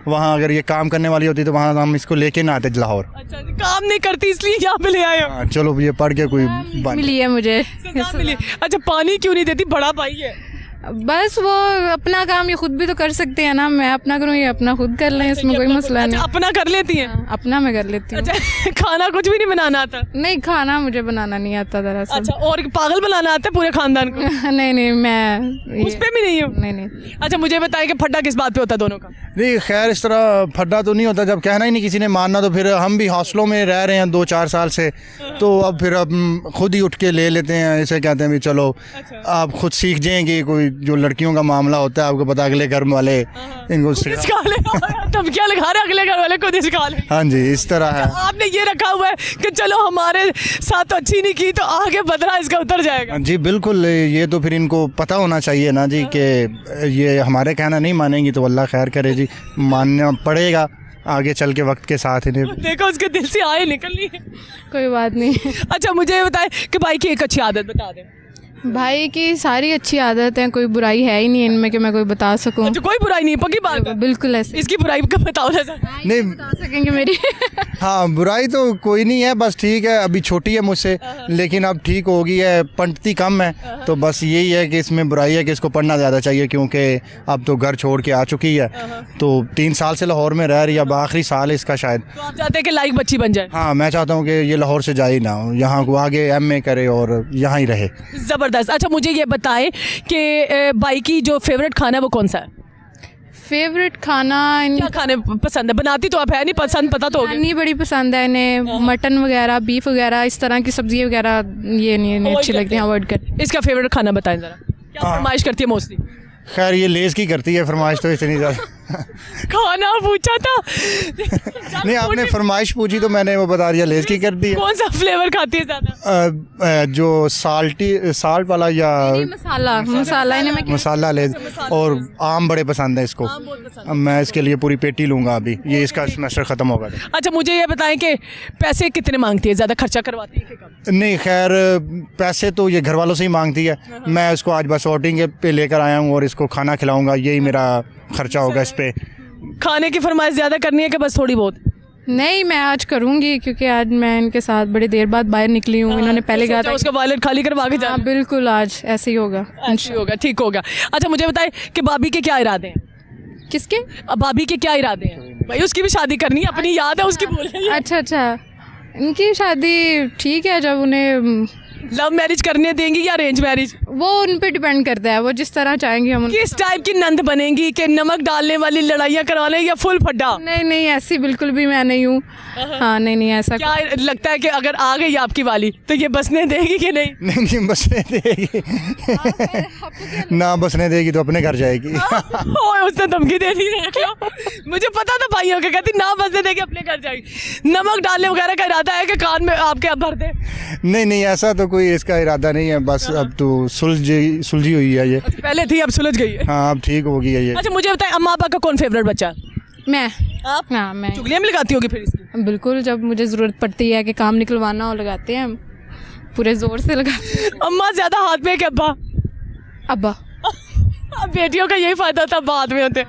वहाँ अगर ये काम करने वाली होती तो वहाँ हम इसको लेके ना आते लाहौर। अच्छा, काम नहीं करती इसलिए यहाँ पे ले आए हो? हाँ, चलो ये पढ़ के कोई मिली है मुझे। मिली। अच्छा, पानी क्यों नहीं देती? बड़ा भाई है। बस वो अपना काम ये खुद भी तो कर सकते हैं ना। मैं अपना करूँ, ये अपना खुद कर लें, इसमें कोई मसला नहीं। अपना कर लेती हैं? अपना मैं कर लेती हूँ। अच्छा, खाना कुछ भी नहीं बनाना आता? नहीं, खाना मुझे बनाना नहीं आता दरअसल। अच्छा, और पागल बनाना आता है पूरे खानदान को? नहीं नहीं, मैं उस पे भी नहीं हूँ। नहीं। अच्छा, मुझे बताएं कि फड्डा किस बात पे होता है दोनों का? नहीं, खैर इस तरह फड्डा तो नहीं होता, जब कहना ही नहीं किसी ने मानना तो फिर हम भी हॉस्टलों में रह रहे हैं 2-4 साल से, तो अब फिर अब खुद ही उठ के ले लेते हैं। ऐसे कहते हैं भी चलो आप खुद सीख जाएंगे। कोई जो लड़कियों का मामला होता है, आपको पता, अगले घर वाले इनको सिखा ले। तब क्या लिखा रहे, अगले घर वाले खुद ही सिखा ले। हाँ जी, इस तरह है। आपने ये रखा हुआ है कि चलो हमारे साथ तो अच्छी नहीं की तो आगे बदला इसका उतर जाएगा? जी बिल्कुल, ये तो फिर इनको पता होना चाहिए ना जी कि ये हमारे कहना नहीं मानेंगी तो अल्लाह खैर करे जी, मानना पड़ेगा आगे चल के वक्त के साथ इन्हें। देखो उसके दिल से आए निकलनी है। कोई बात नहीं। अच्छा, मुझे ये बताएं कि भाई की एक अच्छी आदत बता दें। भाई की सारी अच्छी आदत है, कोई बुराई है ही नहीं इनमें कि मैं कोई बता सकूं। अच्छा, कोई बुराई नहीं, पक्की बात है। बिल्कुल ऐसे। इसकी बुराई का बताओ ना सर। नहीं बता सकेंगे मेरी। हाँ, बुराई तो कोई नहीं है, बस ठीक है, अभी छोटी है मुझसे, लेकिन अब ठीक हो गई है, पंटती कम है, तो बस यही है कि इसमें बुराई है कि इसको पढ़ना ज़्यादा चाहिए, क्योंकि अब तो घर छोड़ के आ चुकी है, तो 3 साल से लाहौर में रह रही है, अब आखिरी साल है इसका शायद। तो आप चाहते हैं कि लाइक बच्ची बन जाए? हाँ, मैं चाहता हूँ कि ये लाहौर से जाए ना, यहाँ को आगे MA करे और यहाँ ही रहे। जबरदस्त। अच्छा, मुझे ये बताएं कि भाई की जो फेवरेट खाना है वो कौन सा है? फेवरेट खाना क्या खाने पसंद है? बनाती तो आप है नहीं, पसंद पता तो होगा। नहीं, बड़ी पसंद है इन्हें, मटन वगैरह, बीफ वगैरह, इस तरह की सब्जी वगैरह ये नहीं इन्हें अच्छी लगती है, अवॉइड कर। इसका फेवरेट खाना बताएं जरा, क्या फरमाइश करती है मोस्टली? खैर, ये लेज़ की करती है फरमाइश, तो इतनी ज़्यादा। खाना पूछा था। नहीं, आपने फरमाइश पूछी तो मैंने वो बता दिया, लेज़ की कर दी है। कौन सा फ्लेवर खाती है ज्यादा? जो साल्ट वाला या मसाला इन्हें मैं मसाला लेज़, और आम बड़े पसंद है इसको। अब मैं इसके लिए पूरी पेटी लूँगा अभी, ये इसका सेमेस्टर ख़त्म होगा। अच्छा, मुझे ये बताएं कि पैसे कितने मांगती है? ज़्यादा खर्चा करवाती है कि कम? नहीं, खैर पैसे तो ये घर वालों से ही मांगती है, मैं इसको आज बस आउटिंग पे लेकर आया हूँ और इसको खाना खिलाऊँगा, यही मेरा खर्चा होगा इस पे। खाने की फरमाइश ज़्यादा करनी है कि बस थोड़ी बहुत? नहीं, मैं आज करूँगी, क्योंकि आज मैं इनके साथ बड़ी देर बाद बाहर निकली हूँ। इन्होंने पहले कहा था उसका वॉलेट खाली करवा के जाना। बिल्कुल, आज ऐसे ही होगा, अच्छी होगा, ठीक होगा। अच्छा, मुझे बताएं कि भाभी के क्या इरादे हैं? किसके? अब भाभी के क्या इरादे हैं? भाई उसकी भी शादी करनी है, अपनी याद है उसकी, बोल रही है। अच्छा, इनकी शादी ठीक है, जब उन्हें लव मैरिज करने देंगी या अरेंज मैरिज? वो उन पे डिपेंड करता है, वो जिस तरह चाहेंगे हम। किस टाइप की नंद बनेगी कि नमक डालने वाली लड़ाइयाँ करवाने या फुल फड्डा? नहीं, ऐसी बिल्कुल भी मैं नहीं हूँ। हाँ, नहीं, ऐसा क्या लगता है कि अगर आ गई आपकी वाली तो ये बसने देगी कि नहीं? नहीं, बसने देगी। ना बसने देगी तो अपने घर जाएगी। उसने धमकी दे दी है क्या? मुझे पता था भाइयों के, कहती ना बसने देगी अपने घर जाएगी। नमक डालने वगैरह का इरादा है कि कान में आपके अब भर दे? नहीं, ऐसा तो कोई इसका इरादा नहीं है, बस अब तो सुलझी हुई है ये। पहले थी, अब सुलझ गई है। हाँ, अब ठीक हो गई है ये। अच्छा, मुझे बताएं, अम्मा आपा का कौन फेवरेट बच्चा? मैं। आप? हाँ, मैं। चुगलियाँ भी लगाती होगी फिर इसकी? बिल्कुल, जब मुझे ज़रूरत पड़ती है कि काम निकलवाना हो, लगाते हैं हम, पूरे ज़ोर से लगाते हैं। अम्मा ज़्यादा हाथ में कि अब्बा? अब्बा। बेटियों का यही फायदा था, बाद में होते।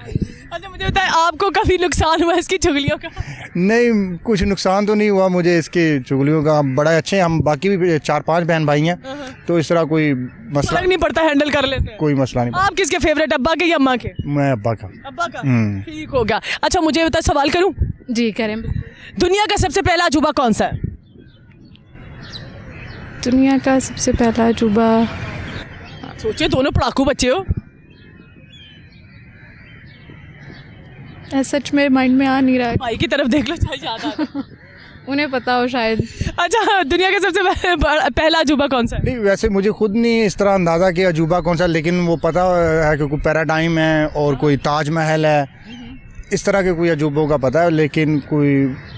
अच्छा, मुझे बताएं, आपको कभी नुकसान हुआ इसकी चुगलियों का? नहीं, कुछ नुकसान तो नहीं हुआ मुझे इसकी चुगलियों का, हम बड़ा अच्छे हैं, हम बाकी भी 4-5 बहन भाई हैं, तो इस तरह कोई मसला नहीं पड़ता, हैंडल कर लेते हैं, कोई मसला नहीं। आप किसके फेवरेट, अब्बा के या अम्मा के? मैं अब्बा का। अब्बा का, ठीक होगा। अच्छा, मुझे बता, सवाल करूं? जी करें। दुनिया का सबसे पहला अजूबा कौन सा है? दुनिया का सबसे पहला अजूबा, सोचिए, दोनों पढ़ाकू बच्चे हो। सच मेरे माइंड में आ नहीं रहा है। भाई की तरफ देख लो, शायद याद आ रहा है। उन्हें पता हो शायद। अच्छा, दुनिया का सबसे पहला अजूबा कौन सा है? नहीं, वैसे मुझे खुद नहीं इस तरह अंदाज़ा कि अजूबा कौन सा, लेकिन वो पता है कि कोई पैराडाइम है और कोई ताजमहल है, इस तरह के कोई अजूबों का पता है, लेकिन कोई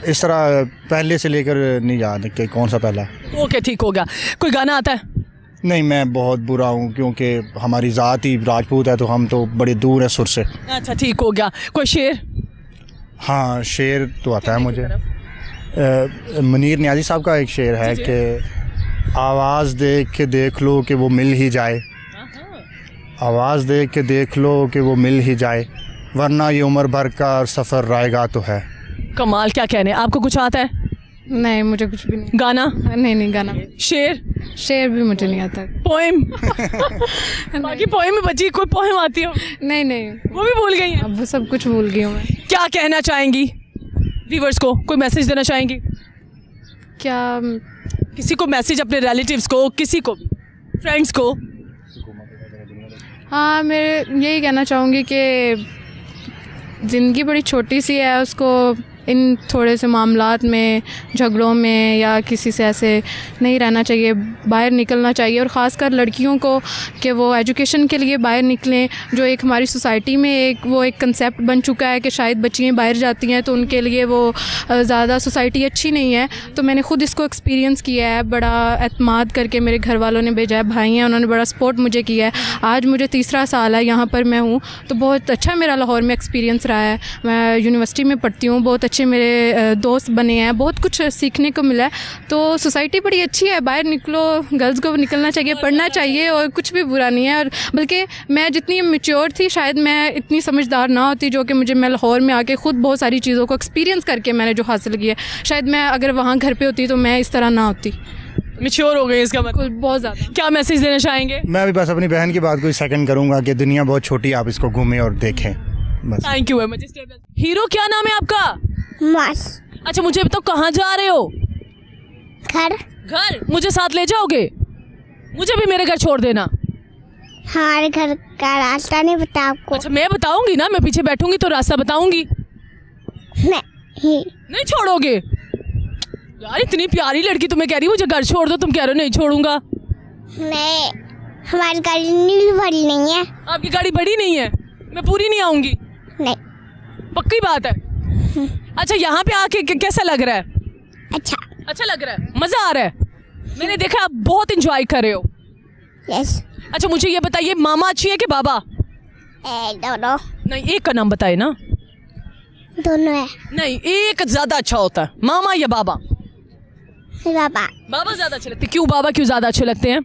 इस तरह पहले से लेकर नहीं याद कि कौन सा पहला है। ओके, ठीक होगा। कोई गाना आता है? नहीं, मैं बहुत बुरा हूँ, क्योंकि हमारी ज़ात ही राजपूत है, तो हम तो बड़े दूर हैं सुर से। अच्छा, ठीक हो गया। कोई शेर? हाँ, शेर तो आता है मुझे। मुनीर नियाज़ी साहब का एक शेर है कि आवाज़ देख के देख लो कि वो मिल ही जाए, आवाज़ देख के देख लो कि वो मिल ही जाए, वरना ये उम्र भर का सफ़र रायगा तो है। कमाल, क्या कहने। आपको कुछ आता है? नहीं, मुझे कुछ भी नहीं। गाना? नहीं, गाना। शेर भी मुझे नहीं आता। पोएम? बाकी पोएम में बची, कोई पोएम आती हो? नहीं, वो भी भूल गई हैं? अब वो सब कुछ भूल गई हूँ मैं। क्या कहना चाहेंगी व्यूअर्स को? कोई मैसेज देना चाहेंगी? क्या? किसी को मैसेज, अपने रिलेटिव्स को, किसी को, फ्रेंड्स को? हाँ, मैं यही कहना चाहूँगी कि ज़िंदगी बड़ी छोटी सी है, उसको इन थोड़े से मामलात में, झगड़ों में या किसी से ऐसे नहीं रहना चाहिए, बाहर निकलना चाहिए। और ख़ासकर लड़कियों को कि वो एजुकेशन के लिए बाहर निकलें। जो एक हमारी सोसाइटी में एक कंसेप्ट बन चुका है कि शायद बच्चियाँ बाहर जाती हैं तो उनके लिए वो ज़्यादा सोसाइटी अच्छी नहीं है। तो मैंने ख़ुद इसको एक्सपीरियंस किया है, बड़ा एतमाद करके मेरे घर वालों ने भेजा है, भाई हैं उन्होंने बड़ा सपोर्ट मुझे किया है। आज मुझे 3रा साल है यहाँ पर मैं हूँ, तो बहुत अच्छा मेरा लाहौर में एक्सपीरियंस रहा है। मैं यूनिवर्सिटी में पढ़ती हूँ, बहुत अच्छे मेरे दोस्त बने हैं, बहुत कुछ सीखने को मिला है। तो सोसाइटी बड़ी अच्छी है, बाहर निकलो, गर्ल्स को निकलना चाहिए, पढ़ना चाहिए और कुछ भी बुरा नहीं है। और बल्कि मैं जितनी मैच्योर थी शायद मैं इतनी समझदार ना होती, जो कि मैं लाहौर में आके ख़ुद बहुत सारी चीज़ों को एक्सपीरियंस करके मैंने जो हासिल किया, शायद मैं अगर वहाँ घर पे होती तो मैं इस तरह ना होती। मैच्योर हो गए इसका मतलब बहुत ज़्यादा। क्या मैसेज देना चाहेंगे? मैं भी बस अपनी बहन की बात को सेकंड करूंगा कि दुनिया बहुत छोटी है, आप इसको घूमें और देखें बस। Thank you very much. Hero क्या नाम है आपका? मास। अच्छा मुझे बताओ कहाँ जा रहे हो? घर। घर? मुझे साथ ले जाओगे? मुझे भी मेरे घर छोड़ देना। हमारे घर का रास्ता नहीं पता आपको? अच्छा मैं बताऊंगी ना, मैं पीछे बैठूंगी तो रास्ता बताऊंगी। नहीं छोड़ोगे? यार इतनी प्यारी लड़की, तुम्हें कह रही मुझे घर छोड़ दो, तुम कह रहे हो नहीं छोड़ूंगा। नहीं, हमारी गाड़ी नीली बड़ी नहीं है। आपकी गाड़ी बड़ी नहीं है? मैं पूरी नहीं आऊंगी? नहीं। पक्की बात है? अच्छा यहाँ पे आके कैसा लग रहा है? अच्छा लग रहा है, मजा आ रहा है? मैंने देखा आप बहुत एंजॉय कर रहे हो। यस। अच्छा मुझे ये बताइए, मामा अच्छी है कि बाबा? दोनों। नहीं एक का नाम बताए ना। दोनों है। नहीं एक ज्यादा अच्छा होता है, मामा या बाबा? बाबा। बाबा ज्यादा अच्छे लगते हैं। क्यों बाबा क्यों ज्यादा अच्छे लगते हैं?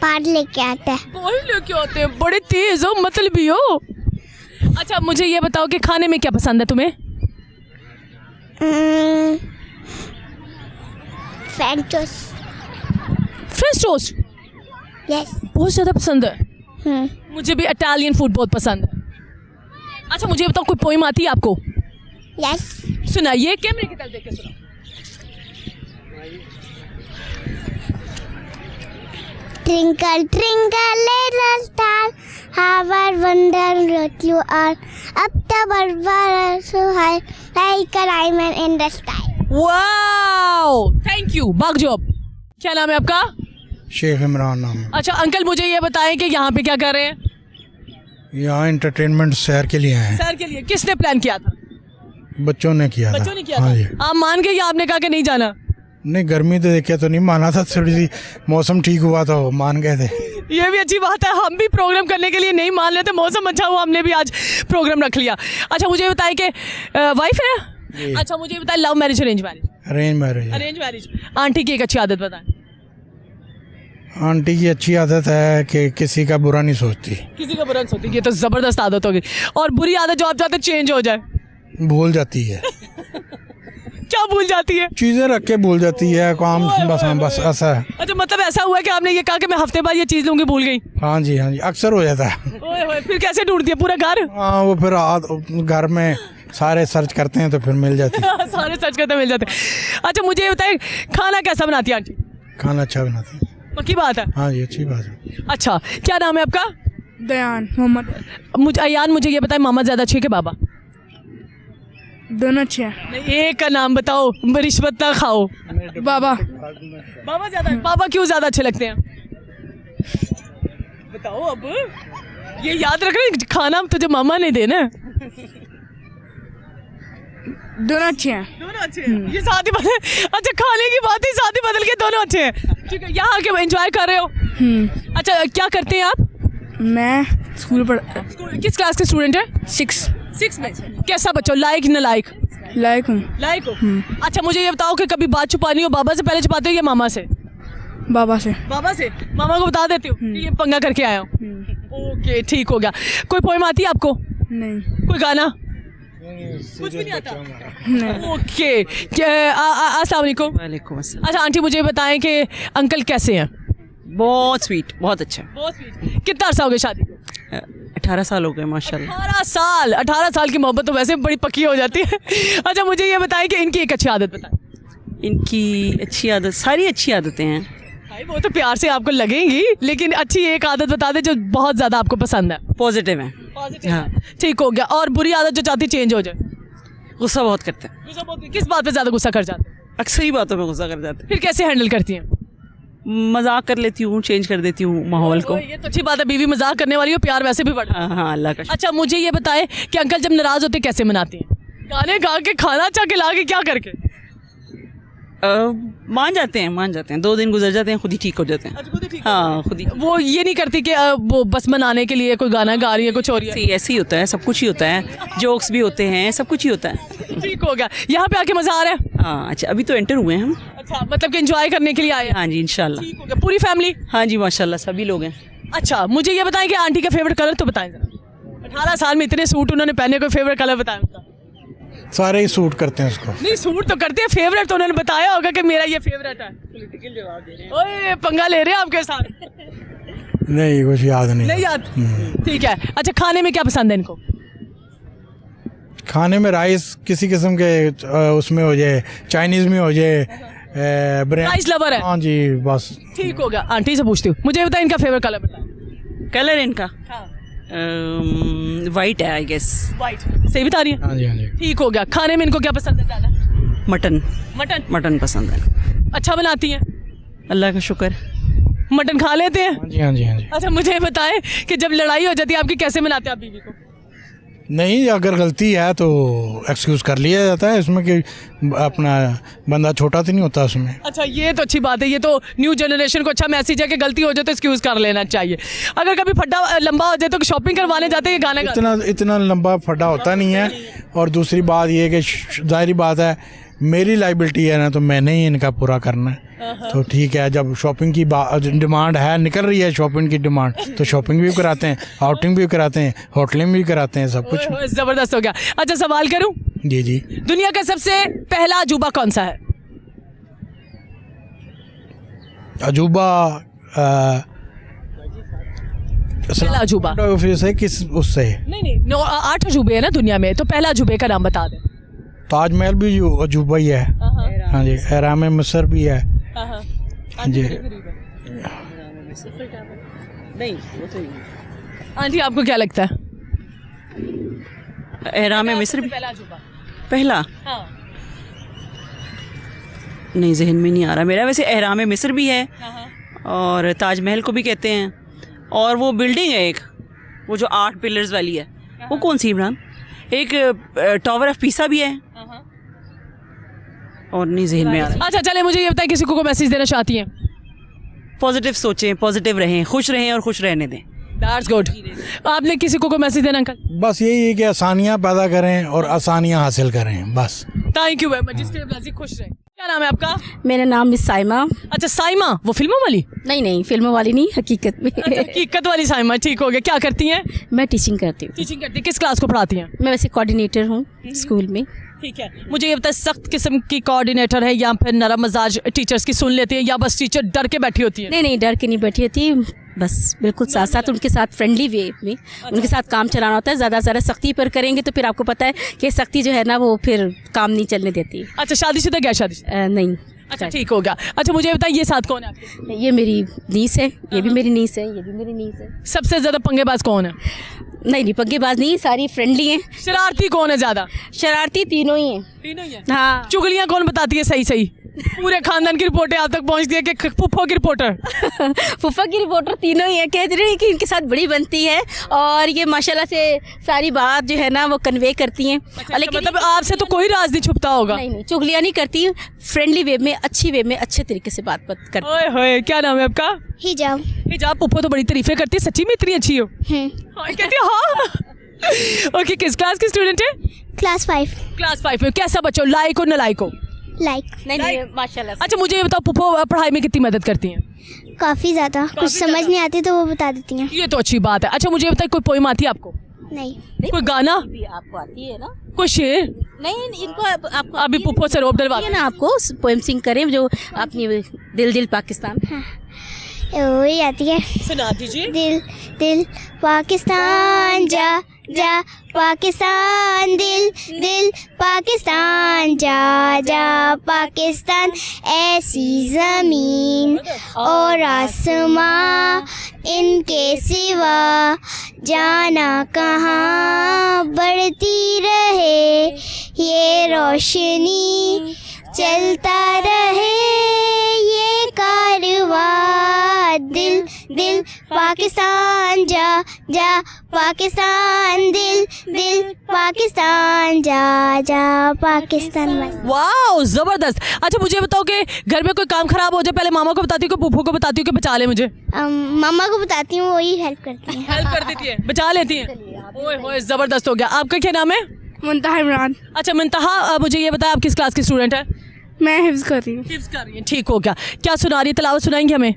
पार लेके आता है। पार लेके आते हैं, बड़े तेज हो मतलबी हो। अच्छा मुझे ये बताओ कि खाने में क्या पसंद है तुम्हें? French toast. French toast? Yes. बहुत ज्यादा पसंद है। मुझे भी इटालियन फूड बहुत पसंद है। अच्छा मुझे बताओ कोई पोइम आती है आपको? यस। सुनाइए, कैमरे की तरफ देख के सुनाओ। Twinkle, twinkle, little star, how I wonder what you are. Up the bar so high, like a diamond in the sky. Wow, thank you, Bagh job. क्या नाम है आपका? शेख इमरान नाम है। अच्छा अंकल मुझे ये बताएं कि यहाँ पे क्या कर रहे हैं? यहाँ एंटरटेनमेंट सैर के लिए हैं। सैर के लिए? किसने प्लान किया था? बच्चों ने किया था। बच्चों ने किया हाँ जी। था? आप मान गए या आपने कहा कि नहीं जाना? नहीं, गर्मी तो देखे तो नहीं माना था, थोड़ी सी मौसम ठीक हुआ तो मान गए थे। ये भी अच्छी बात है, हम भी प्रोग्राम करने के लिए नहीं मान लेते, मौसम अच्छा हुआ हमने भी आज प्रोग्राम रख लिया। अच्छा मुझे बताएं कि वाइफ है? अच्छा मुझे बताएं love marriage arrange marriage? Arrange marriage. Arrange marriage. Aunty की एक अच्छी आदत बताएं। आंटी की अच्छी आदत है कि किसी का बुरा नहीं सोचती। किसी का बुरा नहीं सोचती, ये तो जबरदस्त आदत होगी। और बुरी आदत जो आप चाहते चेंज हो जाए? भूल जाती है। क्या भूल जाती है? चीजें रख के भूल जाती है, काम बस ऐसा है। अच्छा मतलब ऐसा हुआ है कि आपने ये कहा कि मैं हफ्ते बाद ये चीज लूंगी, भूल गई? हाँ जी अक्सर हो जाता है। ओए होए, फिर कैसे ढूंढती है पूरा घर? हाँ वो फिर घर में सारे सर्च करते हैं तो फिर मिल जाती है। सारे सर्च करते मिल जाते। अच्छा मुझे ये बताएं खाना कैसा बनाती है आंटी? खाना अच्छा बनाती है। पक्की बात है? हाँ जी अच्छी बात है। अच्छा क्या नाम है आपका? दयान मोहम्मद। मुझे अयान मुझे ये बताएं मामा ज्यादा अच्छे के बाबा? दोनों अच्छे हैं। नहीं एक का नाम बताओ, रिश्वत ना खाओ। बाबा। बाबा ज्यादा? बाबा क्यों ज्यादा अच्छे लगते हैं बताओ? अब ये याद रख रहे खाना तुझे मामा ने देना। दोनों अच्छे हैं। दोनों अच्छे हैं। ये साथ ही बदल, अच्छा खाने की बात ही साथ ही बदल के दोनों अच्छे हैं। ठीक है यहाँ आके एंजॉय कर रहे हो? अच्छा क्या करते हैं आप? मैं स्कूल पढ़। किस क्लास के स्टूडेंट है? 6 में। कैसा बच्चों, लायक न लायक? लायक हूँ। लायक हो? अच्छा मुझे ये बताओ कि कभी बात छुपानी हो बाबा से पहले छुपाते हो या मामा से? बाबा से। बाबा से? मामा को बता देते हो कि ये पंगा करके आया हूँ? ओके ठीक हो गया। कोई पोइम आती है आपको? नहीं। कोई गाना? कुछ भी नहीं आता? ओके अस्सलाम वालेकुम। वालेकुम अस्सलाम। अच्छा आंटी मुझे बताएं कि अंकल कैसे हैं? बहुत स्वीट, बहुत अच्छा। बहुत स्वीट। कितना अर्सा हो गया शादी को? 18 साल हो गए माशाल्लाह। 18 साल की मोहब्बत तो वैसे बड़ी पक्की हो जाती है। अच्छा मुझे ये बताएं कि इनकी एक अच्छी आदत बताएं। इनकी अच्छी आदत, सारी अच्छी आदतें हैं भाई, वो तो प्यार से आपको लगेंगी, लेकिन अच्छी एक आदत बता दे जो बहुत ज्यादा आपको पसंद है। पॉजिटिव है। हाँ ठीक हो गया। और बुरी आदत जो चाहती चेंज हो जाए? गुस्सा बहुत करते हैं। किस बात पे ज्यादा गुस्सा कर जाते हैं? अक्सर ही बातों में गुस्सा कर जाते हैं। फिर कैसे हैंडल करती हैं? मजाक कर लेती हूँ, चेंज कर देती हूँ माहौल को। ये तो अच्छी बात है, बीवी मजाक करने वाली हो, प्यार वैसे भी बढ़ा। हाँ अल्लाह का। अच्छा मुझे ये बताएं कि अंकल जब नाराज होते कैसे मनाते हैं? गाने गा के, खाना अच्छा खिला के, क्या करके? मान जाते हैं 2 दिन गुजर जाते हैं, खुद ही ठीक हो जाते हैं। हाँ खुद ही। वो ये नहीं करती कि वो बस मनाने के लिए कोई गाना गा रही है, कुछ और ही ऐसे ही होता है, सब कुछ ही होता है, जोक्स भी होते हैं, सब कुछ ही होता है। ठीक हो गया। यहाँ पे आके मजा आ रहा है? हाँ अच्छा, अभी तो एंटर हुए हैं हम। अच्छा, मतलब कि एंजॉय करने के लिए आए हैं? हाँ जी इंशाल्लाह। ठीक हो गया। पूरी फैमिली? हाँ जी माशाल्लाह सभी लोग हैं। अच्छा, मुझे ये बताएं कि आंटी का फेवरेट कलर तो बताएं जरा। 18 साल में इतने सूट उन्होंने पहने, कोई फेवरेट कलर बताएं उनका। सारे ही सूट करते हैं उसको। नहीं, सूट तो करते हैं, फेवरेट तो उन्होंने बताया होगा कि मेरा ये फेवरेट है। पॉलिटिकल जवाब दे रहे हैं। ओए, पंगा ले रहे हैं आपके साथ। नहीं, कुछ याद नहीं याद। ठीक है। अच्छा, खाने में क्या पसंद है इनको? खाने में राइस किसी किस्म के उसमें हो जाए, चाइनीज में हो जाए, राइस लवर है? हाँ जी बस। ठीक हो गया। आंटी से पूछती हूँ, मुझे बताएं इनका फेवरेट कलर बताएं। कलर इनका वाइट है आई गेस। वाइट सही बता रही है? हाँ जी हाँ जी। ठीक हो गया। खाने में इनको क्या पसंद है ज्यादा? मटन। मटन? मटन पसंद है। अच्छा बनाती हैं? अल्लाह का शुक्र। मटन खा लेते हैं? हाँ जी हाँ जी हाँ जी। अच्छा, मुझे बताएं कि जब लड़ाई हो जाती है आपकी, कैसे मनाते हैं आप बीवी को? नहीं, अगर गलती है तो एक्सक्यूज़ कर लिया जाता है, इसमें कि अपना बंदा छोटा तो नहीं होता उसमें। अच्छा, ये तो अच्छी बात है। ये तो न्यू जनरेशन को अच्छा मैसेज है कि गलती हो जाए तो एक्सक्यूज कर लेना चाहिए। अगर कभी फड्डा लंबा हो जाए तो शॉपिंग करवाने जाते हैं, गाने गाते? इतना लंबा फटा होता नहीं है। और दूसरी बात ये कि जाहिर बात है मेरी लाइबिलिटी है ना, तो मैंने ही इनका पूरा करना है। तो ठीक है, जब शॉपिंग की डिमांड है, निकल रही है शॉपिंग की डिमांड, तो शॉपिंग भी कराते हैं, आउटिंग भी कराते हैं, होटलिंग भी कराते हैं, सब कुछ। जबरदस्त हो गया। अच्छा, सवाल करूं? जी जी। दुनिया का सबसे पहला अजूबा कौन सा है? अजूबा पहला अजूबा से किस उससे? नहीं, 8 अजूबे है ना दुनिया में, तो पहला अजूबे का नाम बता दें। ताजमहल भी जो अजूबा ही है। हाँ जी। एहराम मिस्र भी है। हाँ जी। नहीं वो तो नहीं। आंटी आपको क्या लगता है? एहराम मिस्र पहला अजूबा? पहला हाँ। नहीं, जहन में नहीं आ रहा मेरा। वैसे एहराम मिस्र भी है और ताजमहल को भी कहते हैं, और वो बिल्डिंग है एक, वो जो 8 पिलर्स वाली है, वो कौन सी इमरान? एक टावर ऑफ पीसा भी है, और नहीं जहन में आ रहा। अच्छा चले, मुझे ये बताएं, किसी को मैसेज देना चाहती हैं? पॉजिटिव सोचें, पॉजिटिव रहें, खुश रहें और खुश रहने दें। That's good. आपने किसी को मैसेज देना अंकल? बस यही है कि आसानियाँ पैदा करें और आसानियाँ हासिल करें, बस। Thank you very much. जिसके वजह खुश रहें। क्या नाम है आपका? मेरा नाम मिस साइमा। अच्छा, साइमा, वो फिल्मों वाली? नहीं, फिल्मों वाली नहीं, हकीकत में। हकीकत वाली साइमा। ठीक हो गया। क्या करती हैं? मैं टीचिंग करती हूँ। टीचिंग करती हैं? किस क्लास को पढ़ाती हैं? मैं वैसे कोऑर्डिनेटर हूँ स्कूल में। ठीक है, मुझे ये बताए, सख्त किस्म की कोऑर्डिनेटर है या फिर नरम मजाज टीचर्स की सुन लेती है, या बस टीचर डर के बैठी होती है? नहीं, डर के नहीं बैठी होती, बस बिल्कुल साथ साथ उनके साथ फ्रेंडली वे में उनके साथ काम चलाना होता है। ज़्यादा सख्ती पर करेंगे तो फिर आपको पता है कि सख्ती जो है ना, वो फिर काम नहीं चलने देती। अच्छा, शादीशुदा क्या शादीशुदा? नहीं। अच्छा, ठीक हो गया। अच्छा, मुझे बताइए, ये साथ कौन है आपके? ये मेरी नीस है, ये भी मेरी नीस है, ये भी मेरी नीस है। सबसे ज्यादा पंगेबाज कौन है? नहीं, पंगेबाज नहीं, सारी फ्रेंडली हैं। शरारती कौन है ज्यादा? शरारती तीनों ही हैं। तीनों ही हैं? हाँ। चुगलियां कौन बताती है सही सही? पूरे खानदान की रिपोर्टें आप तक पहुंचती है कि फुफ्फो की रिपोर्टर? फुफ्फा की रिपोर्टर तीनों ही है। कह रही है कि इनके साथ बड़ी बनती है और ये माशाल्लाह से सारी बात जो है ना वो कन्वे करती हैं। लेकिन मतलब आपसे तो कोई राज नहीं छुपता होगा? नहीं, चुगलियाँ नहीं करती, फ्रेंडली वे में, अच्छी वे में, अच्छे तरीके से बात करती। ओए होए, क्या नाम है आपका? हिजाब। हिजाब। पुप्पो तो बड़ी तारीफें करती है, सच्ची में इतनी अच्छी हो? कहती है हाँ। ओके, किस क्लास की स्टूडेंट है? क्लास 5। क्लास 5 में। कैसा बच्चा, लाइक और न लाइक हो? लाइक। नहीं, माशाल्लाह। अच्छा, मुझे ये बताओ, पुप्पो पढ़ाई में कितनी मदद करती हैं? काफ़ी ज़्यादा। कुछ समझ नहीं आती तो वो बता देती हैं। ये तो अच्छी बात है। अच्छा, मुझे बताइए, कोई पोइम आती है आपको? नहीं। कोई गाना? आपको आती है ना? कोई शेर? नहीं, इनको आपको अभी पुप्पो से रोब डलवा ना, आपको पोएम सिंग करें जो अपनी दिल दिल पाकिस्तान। वही आती है, सुना दीजिए। दिल दिल पाकिस्तान, जा जा पाकिस्तान, दिल दिल पाकिस्तान, जा जा पाकिस्तान। ऐसी ज़मीन और आसमां, इनके सिवा जाना कहाँ। बढ़ती रहे ये रोशनी, चलता रहे ये कारवां। दिल दिल पाकिस्तान, जा जा पाकिस्तान, दिल दिल पाकिस्तान, जा जा पाकिस्तान। वाह, जबरदस्त। अच्छा, मुझे बताओ कि घर में कोई काम खराब हो जाए, पहले मामा को बताती हूँ कि पुप्पो को बताती हूँ कि बचा ले मुझे? मामा को बताती हूँ, वही हेल्प करती हैं। हेल्प कर देती है, बचा लेती है। ओए होए, जबरदस्त हो गया। आपका क्या नाम है? मुंतहा इमरान। अच्छा मुंतहा, मुझे ये बताया आप किस क्लास की स्टूडेंट है? मैं हिफ्ज़ कर रही हूँ। हिफ्ज़ कर रही है, ठीक हो गया। क्या सुना रही है, तिलावत सुनाएंगे हमें?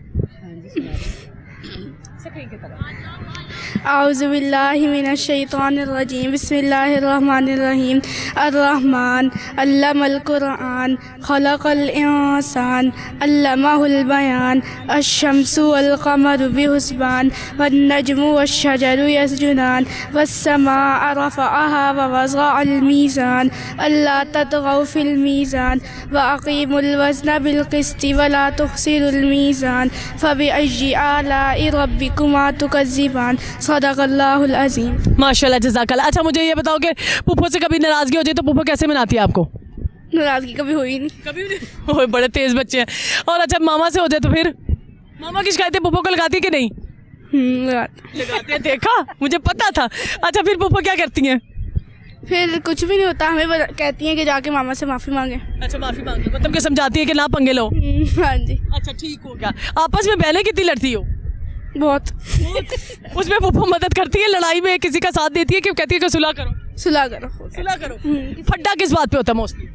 आउज़ुबिल्लाहिमिनश्शैतानिर्रजीम बिस्मिल्लाहिर्रहमानिर्रहीम अर्रहमान अल्लमल कुरआन खलक़ल इंसान अल्लमहुल बयान अश-शम्सु वल क़मरु बिहुस्बान वन नजमु वश-शजरु यसजुदान वस-समाअ रफ़अहा व वज़अल मीज़ान अल्ला ततग़ौ फ़िल मीज़ान व अक़ीमुल वज़न बिल क़िस्ति व ला तुख़सिरुल मीज़ान फ़बिअय्यि आलाइ रब्बिकुमा तुकज़्ज़िबान सदक़ल्लाहुल अज़ीम। माशाल्लाह, जज़ाकल्लाह। अच्छा मुझे ये बताओ कि पुप्पो से कभी नाराज़गी हो जाए तो पुप्पो कैसे मनाती है आपको? नाराज़गी कभी हुई नहीं। कभी नहीं? ओए बड़े तेज़ बच्चे हैं। और अच्छा मामा से हो जाए तो फिर मामा की शिकायतें पुप्पो को लगाती है कि नहीं? लगाती है, देखा, मुझे पता था। अच्छा फिर पुप्पो क्या करती हैं? फिर कुछ भी नहीं होता, हमें कहती हैं कि जाके मामा से माफ़ी मांगे। अच्छा माफ़ी मांगे, मतलब कि समझाती है कि ना पंगे लो। हाँ जी। अच्छा ठीक हो गया। आपस में बहनें कितनी लड़ती हो? बहुत। उसमें पुप्पो मदद करती है लड़ाई में, किसी का साथ देती है कि कहती है कि सुलह करो? सुलह करो। सुलह करो। फड्डा किस बात पे होता है मोस्टली?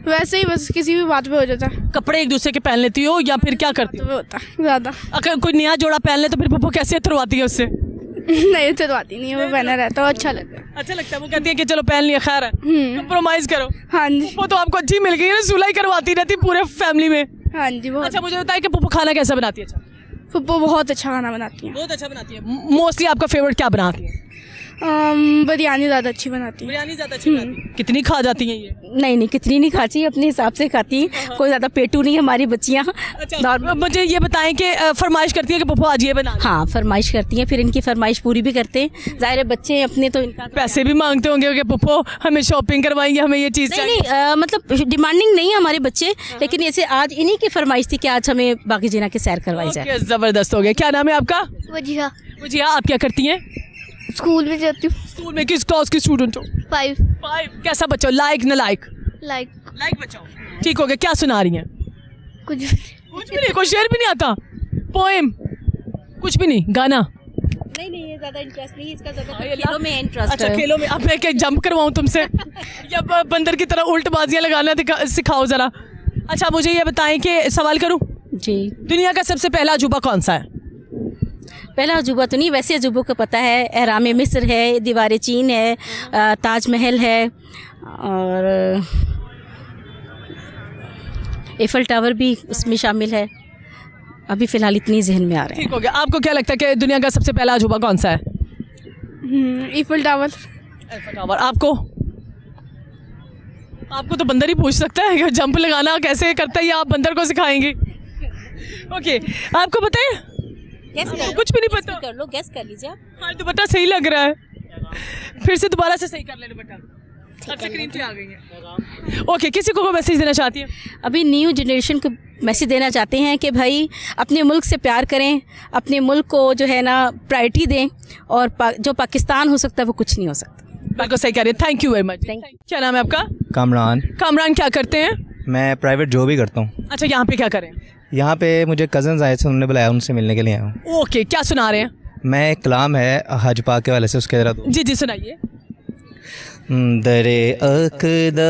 वैसे ही बस किसी भी बात पे हो जाता है। कपड़े एक दूसरे के पहन लेती हो या फिर क्या करती हो? होता है ज़्यादा। अगर कोई नया जोड़ा पहन ले तो फिर पुप्पो कैसे उतरवाती है उससे? नहीं उतरवाती नहीं है, वो पहना रहता है, अच्छा लगता है। अच्छा लगता है, वो कहती है कि चलो पहन लिया, खैर है, कंप्रोमाइज करो। हाँ जी। पुप्पो तो आपको अच्छी मिल गई है ना, सुलह ही करवाती रहती पूरे फैमिली में। हाँ जी बहुत। अच्छा मुझे बताइए कि पुप्पो खाना कैसा बनाती है? अच्छा पुप्पो बहुत अच्छा खाना बनाती हैं। बहुत अच्छा बनाती है। मोस्टली आपका फेवरेट क्या बनाती है? बिरयानी ज़्यादा अच्छी बनाती है। बिरयानी ज़्यादा अच्छी बनाती है। कितनी खा जाती हैं ये? नहीं नहीं, कितनी नहीं खाती, अपने हिसाब से खाती हैं। कोई ज़्यादा पेटू नहीं हमारी बच्चियाँ। अच्छा मुझे ये बताएं कि फरमाइश करती है कि पुप्पो आज ये बना। हाँ फरमाइश करती हैं, फिर इनकी फरमाइश पूरी भी करते हैं। ज़ाहिर है बच्चे अपने तो इनका पैसे भी मांगते होंगे कि पुप्पो हमें शॉपिंग करवाएंगे, हमें ये चीज़ नहीं नहीं, मतलब डिमांडिंग नहीं है हमारे बच्चे, लेकिन ऐसे आज इन्हीं की फरमाइश थी कि आज हमें बाकी जीना की सैर करवाई जाए। ज़बरदस्त हो गया। क्या नाम है आपका? वजिहा। वजिहा, आप क्या करती हैं? स्कूल में जाती हूँ। स्कूल में किस क्लास की स्टूडेंट हो? 5। कैसा बच्चा हो? लाइक न लाइक? लाइक बच्चा हो। ठीक हो गया। क्या सुना रही हैं? कुछ भी नहीं, कोई शेर भी नहीं आता? पोएम कुछ भी नहीं? गाना? नहीं नहीं, ये ज़्यादा इंटरेस्ट नहीं है इसका, ज़्यादा खेलों में इंटरेस्ट अच्छा है। खेलों में। अब मैं क्या जंप करवाऊँ तुमसे या बंदर की तरह उल्ट बाजियाँ लगाना सिखाओ ज़रा। अच्छा मुझे ये बताएं कि सवाल करूँ जी, दुनिया का सबसे पहला अजूबा कौन सा है? पहला अजूबा तो नहीं, वैसे अजूबों को पता है। एहराम मिस्र है, दीवार चीन है, ताजमहल है, और एफल टावर भी उसमें शामिल है। अभी फ़िलहाल इतनी जहन में आ रहे हैं। ठीक हो गया। आपको क्या लगता है कि दुनिया का सबसे पहला अजूबा कौन सा है? Eiffel tower. आपको तो बंदर ही पूछ सकता है कि जंप लगाना कैसे करता है, या आप बंदर को सिखाएंगे? ओके आपको पता है? कुछ भी नहीं पता? कर लो, गैस कर लीजिए आप। हाँ तो बता, सही लग रहा है। फिर से दोबारा से सही कर लेना बेटा। अब स्क्रीन पे आ गई है। ओके, किसी को मैसेज देना चाहती है? अभी न्यू जनरेशन को मैसेज देना चाहते हैं कि भाई अपने मुल्क से प्यार करें, अपने मुल्क को जो है ना प्रायोरिटी दें, और जो पाकिस्तान हो सकता है वो कुछ नहीं हो सकता। बिल्कुल सही कह रही है। Thank you very much. क्या नाम है आपका? कामरान। कामरान, क्या करते हैं? मैं प्राइवेट जॉब ही करता हूँ। अच्छा, यहाँ पे क्या करें? यहाँ पे मुझे कज़न्स आए थे, उन्होंने बुलाया, उनसे मिलने के लिए आया हूँ। ओके, क्या सुना रहे हैं? मैं एक कलाम है हज पाक के वाले से, उसके ज़रा जी जी सुनाइए। दरे अक़दस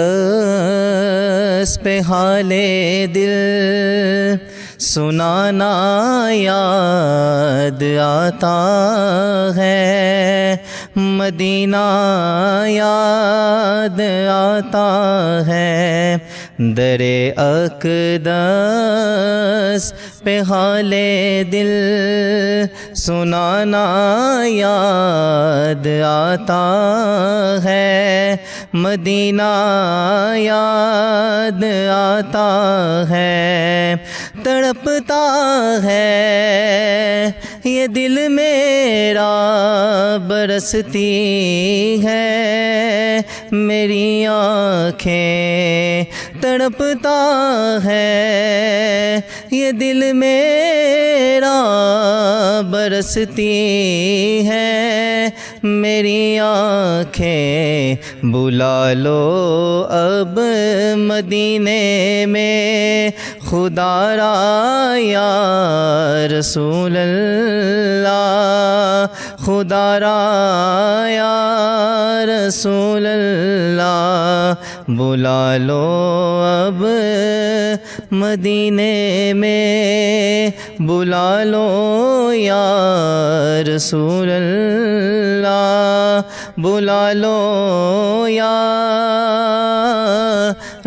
पे हाले दिल सुनाना याद आता है, मदीना याद आता है। दरे अक़दस पे हाले दिल सुनाना याद आता है, मदीना याद आता है। तड़पता है ये दिल मेरा, बरसती है मेरी आँखें। तड़पता है ये दिल मेरा, बरसती है मेरी आँखें। बुला लो अब मदीने में खुदारा या रसूल अल्लाह, खुदारा या रसूल अल्लाह बुला लो अब मदीने में, बुला लो या रसूल अल्लाह बुला लो या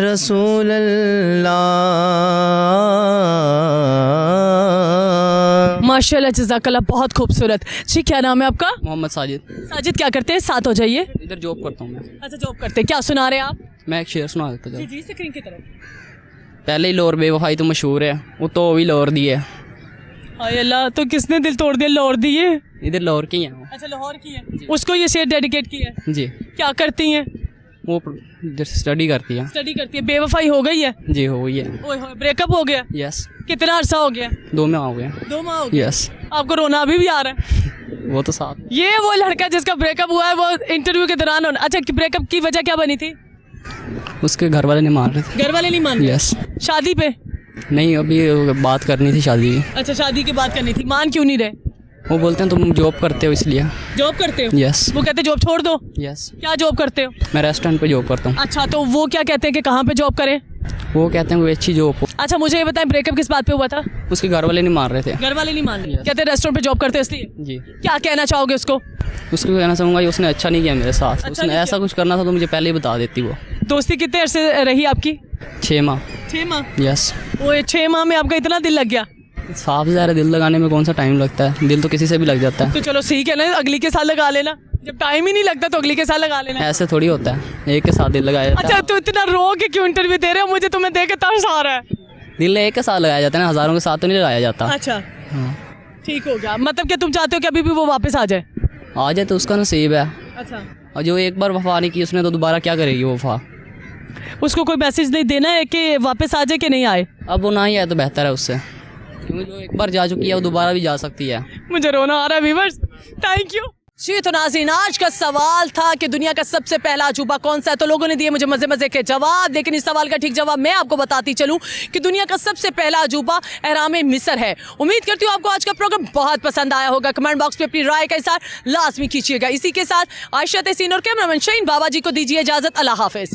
रसूल अल्लाह। माशाल्लाह जज़ाकल्लाह, बहुत खूबसूरत। जी क्या नाम है आपका? मोहम्मद साजिद। साजिद क्या करते हैं? साथ हो जाइए। इधर जॉब करता हूँ मैं। अच्छा जॉब करते हैं, क्या सुना रहे हैं आप? मैं एक शेर सुना देता हूँ। जी स्क्रीन की तरफ। पहले ही लोर बेवफाई तो मशहूर है, वो तो भी लोर दी है। हाय अल्लाह, तो किसने दिल तोड़ दिया? लाहौर दी है? इधर लाहौर की है वो। अच्छा लाहौर की है, उसको ये शेर डेडिकेट किया है। जी। क्या करती हैं वो? स्टडी करती है। स्टडी करती है। बेवफाई हो गई है? जी हो गई है। ओए होए, ब्रेकअप हो गया? यस। कितना अरसा हो गया? 2 माह हो गए। 2 माह हो गए। यस। आपको रोना अभी भी आ रहा है? वो तो साथ। ये वो लड़का जिसका ब्रेकअप हुआ है, वो इंटरव्यू के दौरान होना। अच्छा ब्रेकअप की वजह क्या बनी थी? उसके घर वाले नहीं मान रहे थे। घर वाले नहीं मान रहे? यस। शादी पे? नहीं, अभी बात करनी थी शादी की। अच्छा शादी की बात करनी थी, मान क्यों नहीं रहे? वो बोलते हैं तुम जॉब करते हो इसलिए। जॉब करते हो? यस। वो कहते जॉब छोड़ दो? यस। क्या जॉब करते हो? मैं रेस्टोरेंट पे जॉब करता हूँ। अच्छा तो वो क्या कहते हैं कि कहाँ पे जॉब करें? वो कहते हैं कोई अच्छी जॉब हो। अच्छा मुझे ये बताएं, ब्रेकअप किस बात पे हुआ था? उसके घर वाले नहीं मान रहे थे। घर वाले नहीं मान रहे? कहते रेस्टोरेंट पे जॉब करते इसलिए? जी। क्या कहना चाहोगे उसको? उसको कहना चाहूँगा उसने अच्छा नहीं किया मेरे साथ। अच्छा उसने नहीं ऐसा कुछ करना था तो मुझे पहले ही बता देती वो। दोस्ती कितने अरसे रही आपकी? 6 माह। 6 माह? यस। वो 6 माह में आपका इतना दिल लग गया? साफ ज़ाहिर है, दिल लगाने में कौन सा टाइम लगता है, दिल तो किसी से भी लग जाता है। तो चलो ठीक है ना, अगली के साथ लगा लेना। जब टाइम ही नहीं लगता तो अगली के साथ लगा लेना। ऐसे थोड़ी होता है, एक के साथ दिल लगाया जाता अच्छा तो इतना रो के क्यों इंटरव्यू दे रहे हो? मुझे तुम्हें देख के तरस आ रहा है। है। दिल एक के साथ लगाया जाता है ना, हज़ारों के साथ तो नहीं लगाया जाता। अच्छा हाँ। ठीक हो गया, मतलब क्या तुम चाहते हो कि अभी भी वो वापस आ जाए? आ जाए तो उसका नसीब है। अच्छा। और जो एक बार वफा नहीं की उसने तो दोबारा क्या करेगी वो वफा? उसको कोई मैसेज नहीं देना है कि वापस आ जाए कि नहीं आए? अब वो ना ही आए तो बेहतर है उससे, क्योंकि जो एक बार जा चुकी है वो दोबारा भी जा सकती है। मुझे रोना आ रहा है व्यूअर्स, थैंक यू। जी तो नाज़रीन, आज का सवाल था कि दुनिया का सबसे पहला अजूबा कौन सा है। तो लोगों ने दिए मुझे मजे मजे के जवाब, लेकिन इस सवाल का ठीक जवाब मैं आपको बताती चलूं कि दुनिया का सबसे पहला अजूबा एहरामे मिस्र है। उम्मीद करती हूँ आपको आज का प्रोग्राम बहुत पसंद आया होगा। कमेंट बॉक्स पे अपनी राय का इज़हार लाजमी कीजिएगा। इसी के साथ आयशा तहसीन और कैमरामैन शहीन बाबा जी को दीजिए इजाजत। अल्लाह हाफिज।